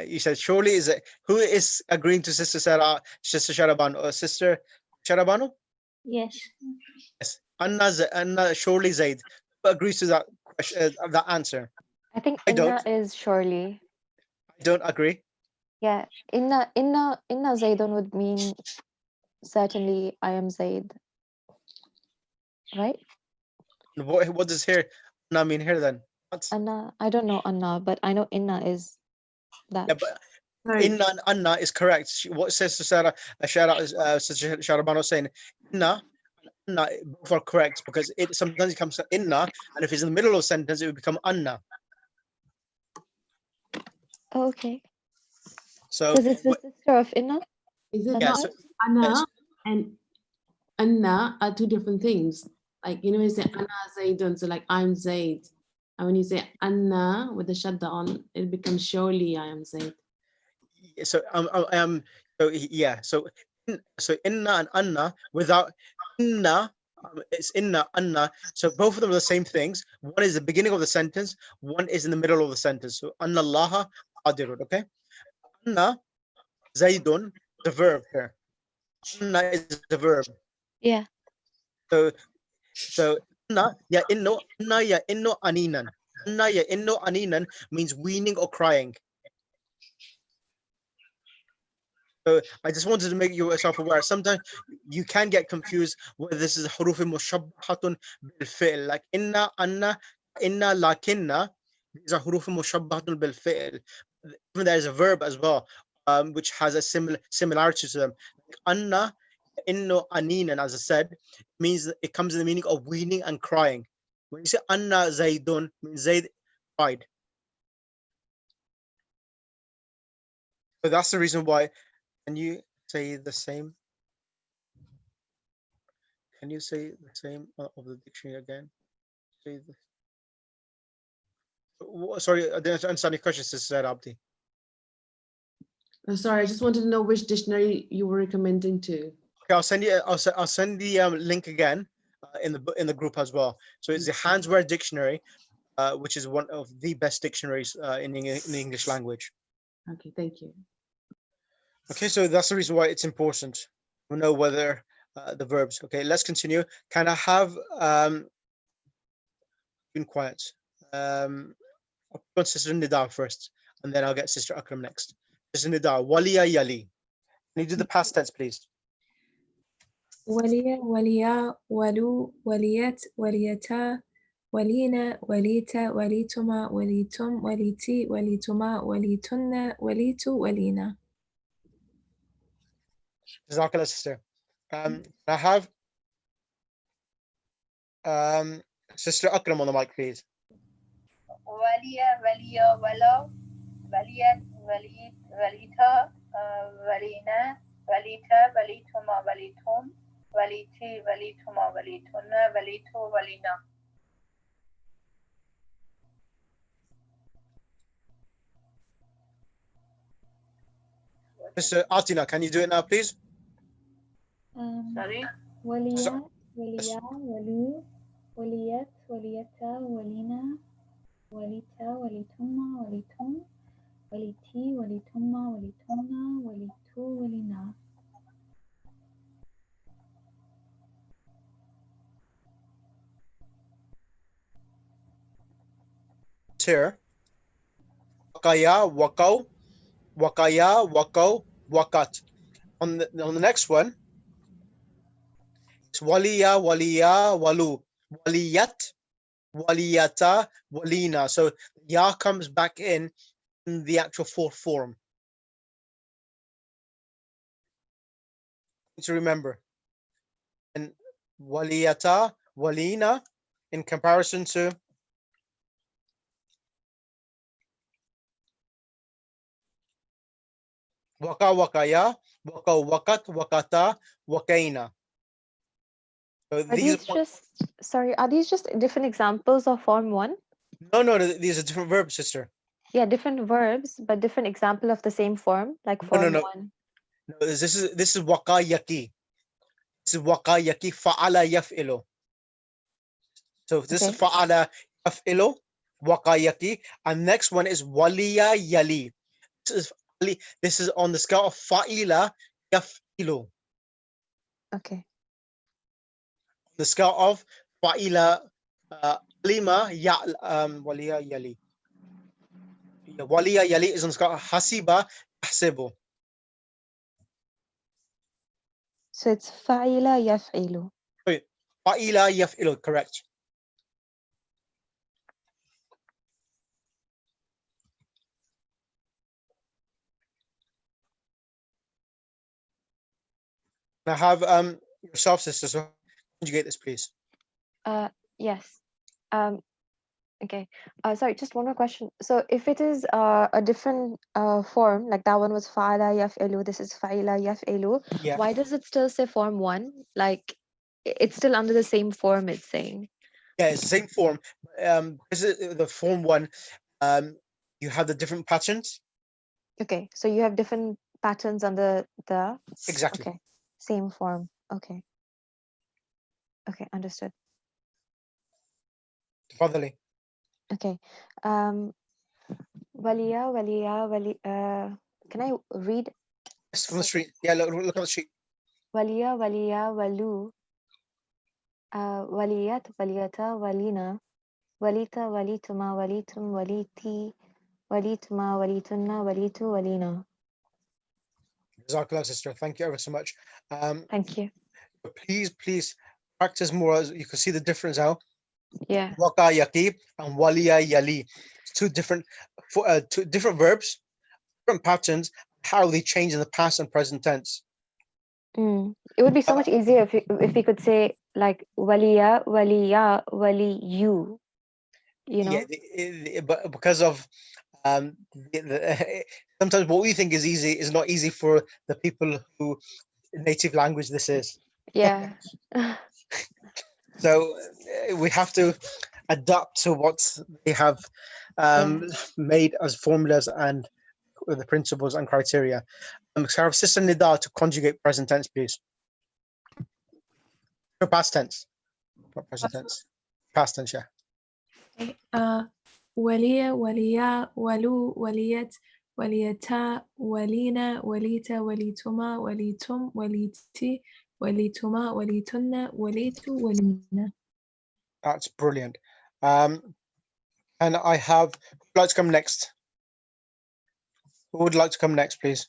You said surely is it? Who is agreeing to Sister Sharabanu? Sister Sharabanu? Yes. Yes. Anna surely Zaid. Who agrees to that question? That answer. I think I inna don't. is surely. I don't agree. Yeah, inna Zaidun would mean certainly I am Zaid. Right? What does here Anna mean here then? What? Anna, I don't know Anna, but I know inna is that. Yeah, but Sorry. Inna and Anna is correct. What says Sister Sharabanu saying? inna, anna, both are correct because it sometimes it comes to inna, and if it's in the middle of a sentence, it would become anna. Oh, okay. So Because it's the sister of Inna. Is it yeah, not so Anna yes. and Anna are two different things? Like, you know, you say Anna Zaidun, so like I'm Zaid. And when you say Anna with the shadda on, it becomes surely I am Zaid. So I am so yeah. So inna and anna without inna. It's inna anna. So both of them are the same things. One is the beginning of the sentence. One is in the middle of the sentence. So anna Allaha qadirun. Okay. Anna Zaidun, the verb here. Anna is the verb. Yeah. So anna ya inno aninan. Anna ya inno aninan means weaning or crying. So I just wanted to make yourself aware. Sometimes you can get confused whether this is huruf mushabbahatun bil fi'l, like inna, anna, inna, lakinna. These are huruf mushabbahatun bil fi'l. There is a verb as well, which has a similarity to them. Like anna, inno, aninan, as I said, means it comes in the meaning of weaning and crying. When you say anna zaidun, means Zaid cried. So that's the reason why. Can you say the same? Can you say the same of the dictionary again? Say sorry, I didn't understand your question, Sister Abdi. I'm sorry, I just wanted to know which dictionary you were recommending to. Okay, I'll send you. I'll send the link again in the group as well. So it's the Hansware Dictionary, which is one of the best dictionaries in the English language. Okay, thank you. Okay, so that's the reason why it's important to know whether the verbs. Okay, let's continue. Can I have been quiet? I'll put on Sister Nida first, and then I'll get Sister Akram next. Sister Nida, waliya yali. Can you do the past tense, please? ولي وليا ولو وليت وليتا ولينا وليتا وليتما وليتم وليتي وليتما وليتن وليتو ولينا. Jazakallah, sister. I have Sister Akram on the mic, please. وليا وليا ولو وليت وليت وليتا ولينا وليتا وليتما وليتم وليتي وليتما وليتن وليتو ولينا. Sister Atina, can you do it now, please? Sorry. وليا وليا ولو وليت وليتا ولينا وليتا وليتما وليتم وليتي وليتما وليتنا وليتو ولينا. Here. Wakaya, wakau, wakaya, wakau, wakat. On the next one, it's waliya, waliya, walu, waliyat, waliyata, walina. So ya comes back in the actual fourth form. To remember. And waliyata, walina, in comparison to waka, wakaya, waka, wakat, wakata, wakaina. So Are these just, sorry, are these just different examples of form one? no, these are different verbs, sister. Yeah, different verbs, but different example of the same form, like form No. one. No, this is wakayaki. This is wakayaki fa'ala yaf'ilu. So this is Okay. fa'ala yaf'ilu, wakayaki, and next one is waliya yali. This is on the scale of fa'ila yaf'ilu. Okay. The scale of fa'ila lima ya waliya yali. Waliya yali is on the scale of hasiba yahsibu. So it's fa'ila yaf'ilu. Fa'ila yaf'ilu, correct. I have yourself, sister. So conjugate this, please. Yes. Okay. Sorry, just one more question. So if it is a different form, like that one was fa'ala yaf'alu, this is fa'ila yaf'alu, Yeah. why does it still say form one? Like it's still under the same form, it's saying. Yeah, it's the same form. Because the form one, you have the different patterns. Okay, so you have different patterns under the Exactly. okay, same form. Okay. Okay, understood. Tafadhali. Okay. Wali, can I read? Yes, from the street. Yeah, look at the sheet. Waliya, walu, waliyat, waliyata, walina, walita, walituma, walitum, waliti, walituma, walitunna, walitu, walina. Jazakallah, sister. Thank you ever so much. Thank you. Please practice more. As you can see the difference now. Yeah. Waka yaqib and waliya yali. Two different verbs, different patterns, how they change in the past and present tense. It would be so much easier if we could say like waliya, waliya, waliyu. You know? Yeah, but because of sometimes what we think is easy is not easy for the people who native language this is. Yeah. So we have to adapt to what they have made as formulas and the principles and criteria. So our sister Nida to conjugate present tense, please. No, past tense. Not present tense. Past tense, yeah. Okay. ولي وليا ولو وليت وليتا ولينا وليتا وليتما وليتم وليتي وليتما وليتن وليتو ولينا. That's brilliant. And I have, who would like to come next? Who would like to come next, please?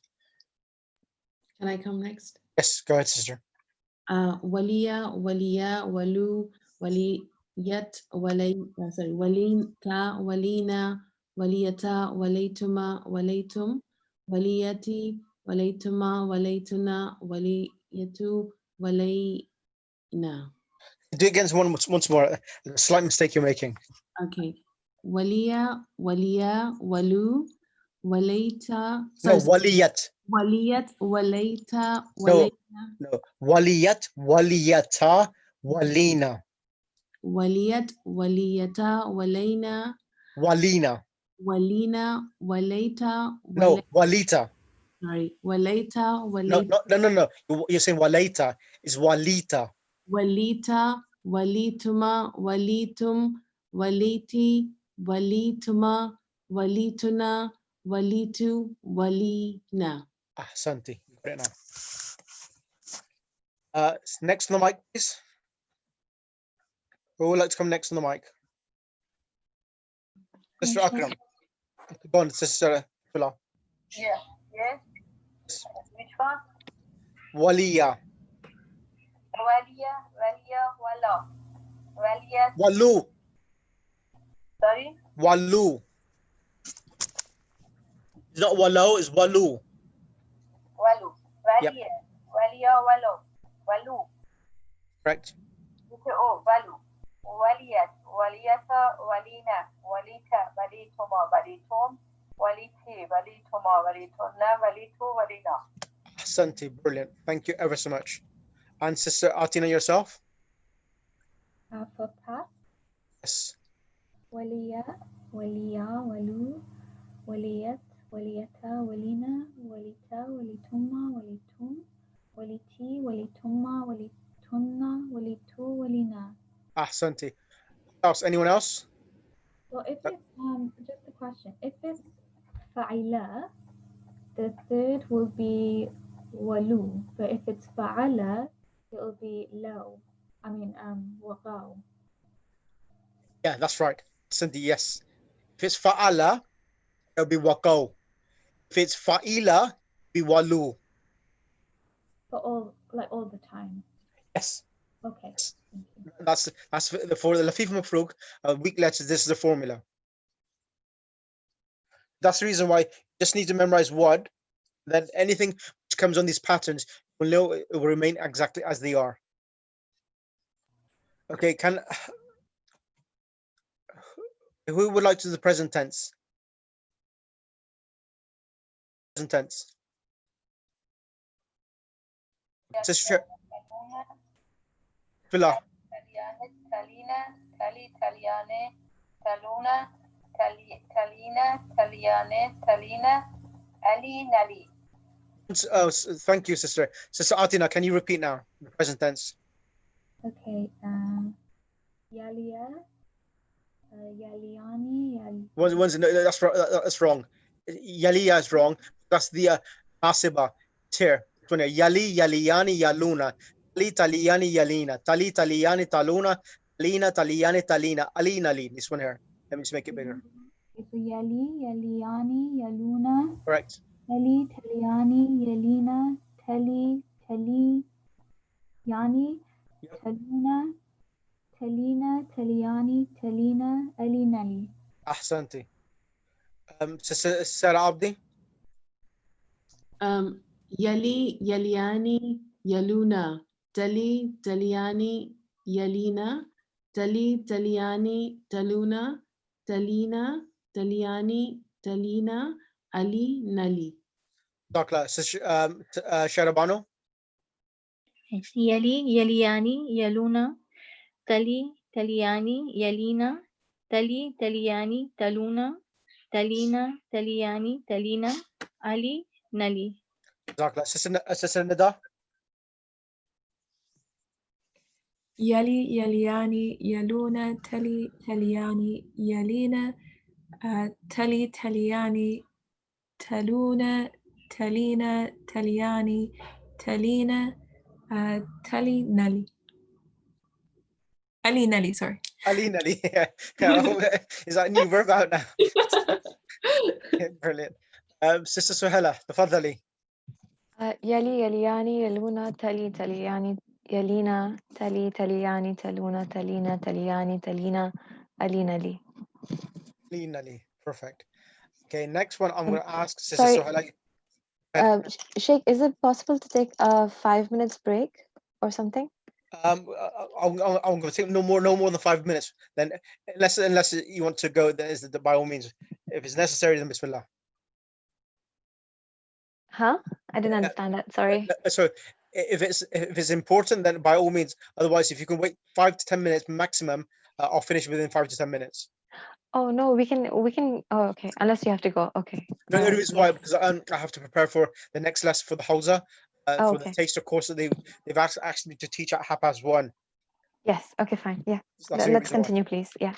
Can I come next? Yes, go ahead, sister. Waliya, waliya, walu, waliyat, walinta, walina, waliyata, walituma, walitum, waliyati, walituma, walituna, waliyatu, walina. Do it again once more. A slight mistake you're making. Okay. Waliya, waliya, walu, walita. No, waliyat. Waliyat, walita, No, walina. no. Waliyat, waliyata, walina. Waliyat, waliyata, walina. Walina. Walina, walaita, No, walita. sorry, walaita, No, walita, no. You're saying walita. It's walita. walita, walituma, walitum, waliti, walituma, walituna, walitu, walina. Ahsanti. You got it now. Next on the mic, please. Who would like to come next on the mic? Mr. Akram. Go on, Sister Fila. Yeah. Yes. Which one? Waliya. Waliya, wala. Waliyat. Walu. Sorry. Walu. It's not walau, it's walu. Walu. Yep. Waliya, walu. Walu. Correct. Oh, walu. Waliyat. Waliyata, walina. Walita, walituma, walitum. Waliti, walituma, walitunna, walitu, walina. Ahsanti. Brilliant. Thank you ever so much. And Sister Atina, yourself? For past, Yes. waliya, waliya, walu, waliyat, waliyata, walina, walita, walituma, walitum, waliti, walituma, walitunna, walitu, walina. Ahsanti. Else? Anyone else? So if it's just a question, if it's fa'ila, the third will be walu, but if it's fa'ala, it will be law. I mean waqaw. Yeah, that's right. Ahsanti, yes. If it's fa'ala, it'll be waqaw. If it's fa'ila, it'll be walu. For all the time. Yes. Okay. Yes. Thank you. That's for the Lafif Mafruk, weak letters, this is the formula. That's the reason why you just need to memorize one. Then anything which comes on these patterns, will know it will remain exactly as they are. Okay, who would like to do the present tense? Present tense. Sister, Bismillah. Talina, Tali, Taliane, Taluna, Talina, Taliane, Talina, Ali, Nali. Oh, thank you, sister. Sister Atina, can you repeat now the present tense? Okay. Yalia, Yaliani, No, that's wrong. Yaliya is wrong. That's the nasiba. It's here. This one here. Yali, Yaliyani, Yaluna. Tali, Taliyani, Yalina. Tali, Taliyani, Taluna. Talina, Taliyani, Talina. Ali, Nali. This one here. Let me just make it bigger. So Yali, Yaliani, Yaluna, Correct. Tali, Taliani, Yalina, Tali, Yani, Yep. Taluna, Talina, Taliani, Talina, Ali, Nali. Ahsanti. Sister Sarah Abdi. Yali, Yaliani, Yaluna, Tali, Taliani, Yalina, Tali, Taliani, Taluna, Talina, Taliani, Talina, Ali, Nali. Dakla. Sister Sharabano. Yali, Yaliani, Yaluna, Tali, Taliani, Yalina, Tali, Taliani, Taluna, Talina, Taliani, Talina, Ali, Nali. Dakla. Sister Nida. Yali, Yaliani, Yaluna, Tali, Taliani, Yalina, Tali, Taliani, Taluna, Talina, Taliani, Talina, Tali, Nali. Ali, Nali, sorry. Ali, Nali. Is that a new verb out now? Brilliant. Sister Suhela. Tafadhali. Yali, Yaliani, Yaluna, Tali, Taliani, Yalina, Tali, Taliani, Taluna, Talina, Taliani, Talina, Ali, Nali. Ali, Nali. Perfect. Okay, next one I'm going to ask Sister Sorry, Suhela. Sheikh, is it possible to take a 5 minutes break or something? I'm going to take no more than 5 minutes. Then, unless you want to go, then is the by all means. If it's necessary, then Bismillah. Huh? I didn't understand that. Sorry. So, if it's important, then by all means. Otherwise, if you can wait 5 to 10 minutes maximum, I'll finish within 5 to 10 minutes. Oh no, we can. Oh, okay. Unless you have to go. Okay. No, the Alright, reason yeah. why, because I have to prepare for the next lesson for the Hausa, Oh, for the okay. taster course that they've asked me to teach at 1:30. Yes. Okay. Fine. Yeah. So that's the Let's reason why. continue, please. Yeah.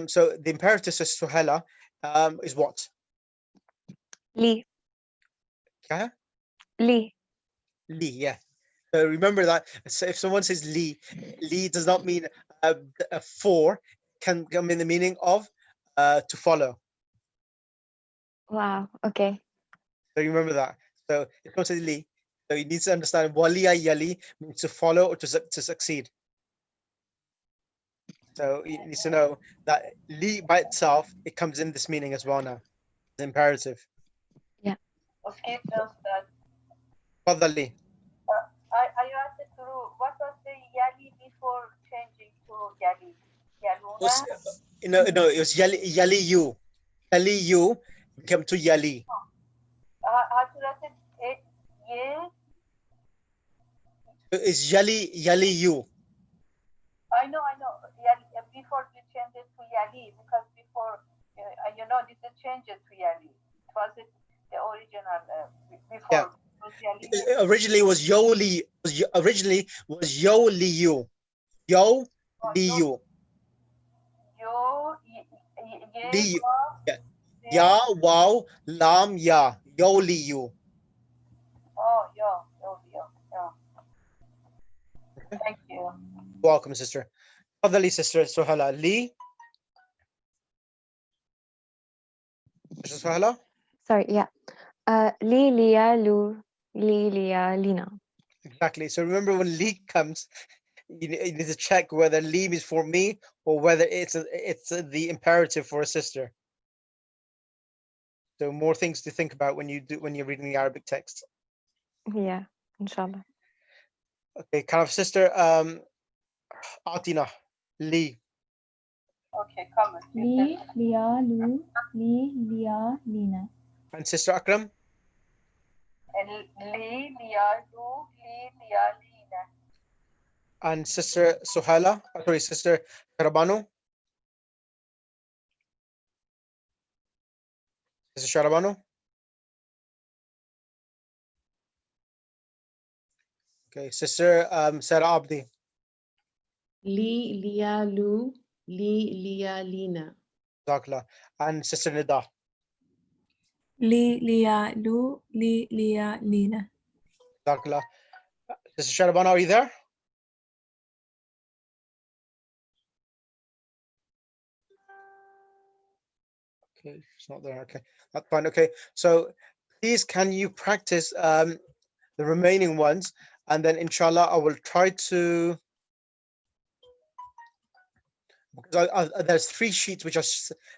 So the imperative, Sister Suhela, is what? Li. Okay? Li. Li, yeah. So remember that. So if someone says li, li does not mean for, can come in the meaning of to follow. Wow. Okay. So remember that. So if someone says li, so you need to understand waliya yali means to follow or to succeed. So you need to know that li by itself, it comes in this meaning as well now. It's imperative. Yeah. Okay, just that. Fadali. I wanted to know what was the Yali before changing to Yali? Yaluna? No, it was yali you. Yali you became to yali. Hatırlatın. Ye. It's yali you. I know. Yali, before you change it to Yali, because before, this is change it to Yali. It wasn't the original before. Yeah. Originally was Yoli. Originally was Yoli you. Yo li you. Yo. Li you. Yeah. Ya wow lam ya. Yoli you. Oh, yo. Thank you. Welcome, sister. Fadali, sister Suhala. Li. Sister Suhala. Sorry. Yeah. Li Lia Lu Li Lia Lina. Exactly. So remember when li comes, you need to check whether li is for me or whether it's the imperative for a sister. So more things to think about when you're reading the Arabic text. Yeah. Inshallah. Okay, kind of sister Atina, Li. Okay, comment. Li, Lia, Lu, Li, Lia, Lina. And Sister Akram? And Li, Lia, Lu, Li, Lia, Lina. And Sister Suhaila? Sorry, Sister Sharabanu? Sister Sharabanu? Okay, Sister Sarah Abdi. Li, Lia, Lu, Li, Lia, Lina. Jazakallah. And Sister Nida. Li, Lia, Lu, Li, Lia, Lina. Jazakallah. Sister Sharabanu, are you there? Okay, she's not there. Okay, that's fine. Okay, so please can you practice the remaining ones, and then inshallah I will try to, because there's 3 sheets which are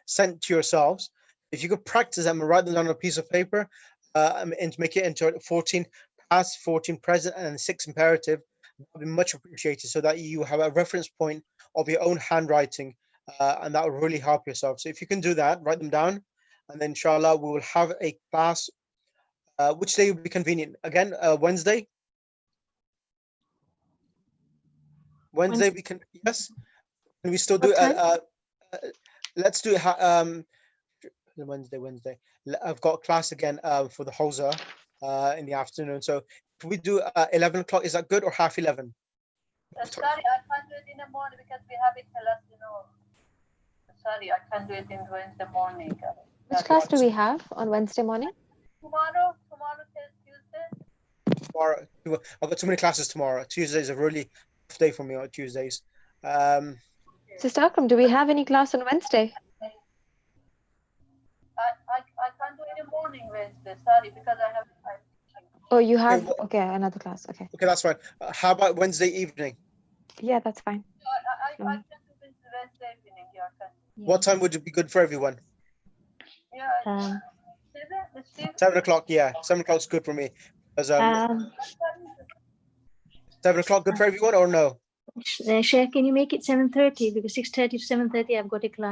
sent to yourselves. If you could practice them and write them down on a piece of paper, and make it into 14 past, 14 present, and 6 imperative, that would be much appreciated, so that you have a reference point of your own handwriting, and that will really help yourself. So if you can do that, write them down, and then inshallah we will have a class. Which day would be convenient? Again, Wednesday. Wednesday we can, yes. Can we still do What time? let's do it Wednesday. I've got class again for the Hausa in the afternoon. So if we do 11 o'clock, is that good, or half 11? Sorry, I can't do it in the morning because we have it class, you know. Sorry, I can't do it in Wednesday morning. Which class do we have on Wednesday morning? Tomorrow is Tuesday. Tomorrow, I've got too many classes tomorrow. Tuesday is a really tough day for me on Tuesdays. Sister Akram, do we have any class on Wednesday? I can't do it in the morning Wednesday. Sorry, because I have. Oh, you have, okay, another class. Okay. Okay, that's fine. How about Wednesday evening? Yeah, that's fine. I can do this Wednesday evening. Yeah, I can. What time would it be good for everyone? Yeah. 7 o'clock, yeah. 7 o'clock is good for me. Because 7 o'clock good for everyone, or no? Sheikh, can you make it 7:30? Because 6:30 to 7:30 I've got a class.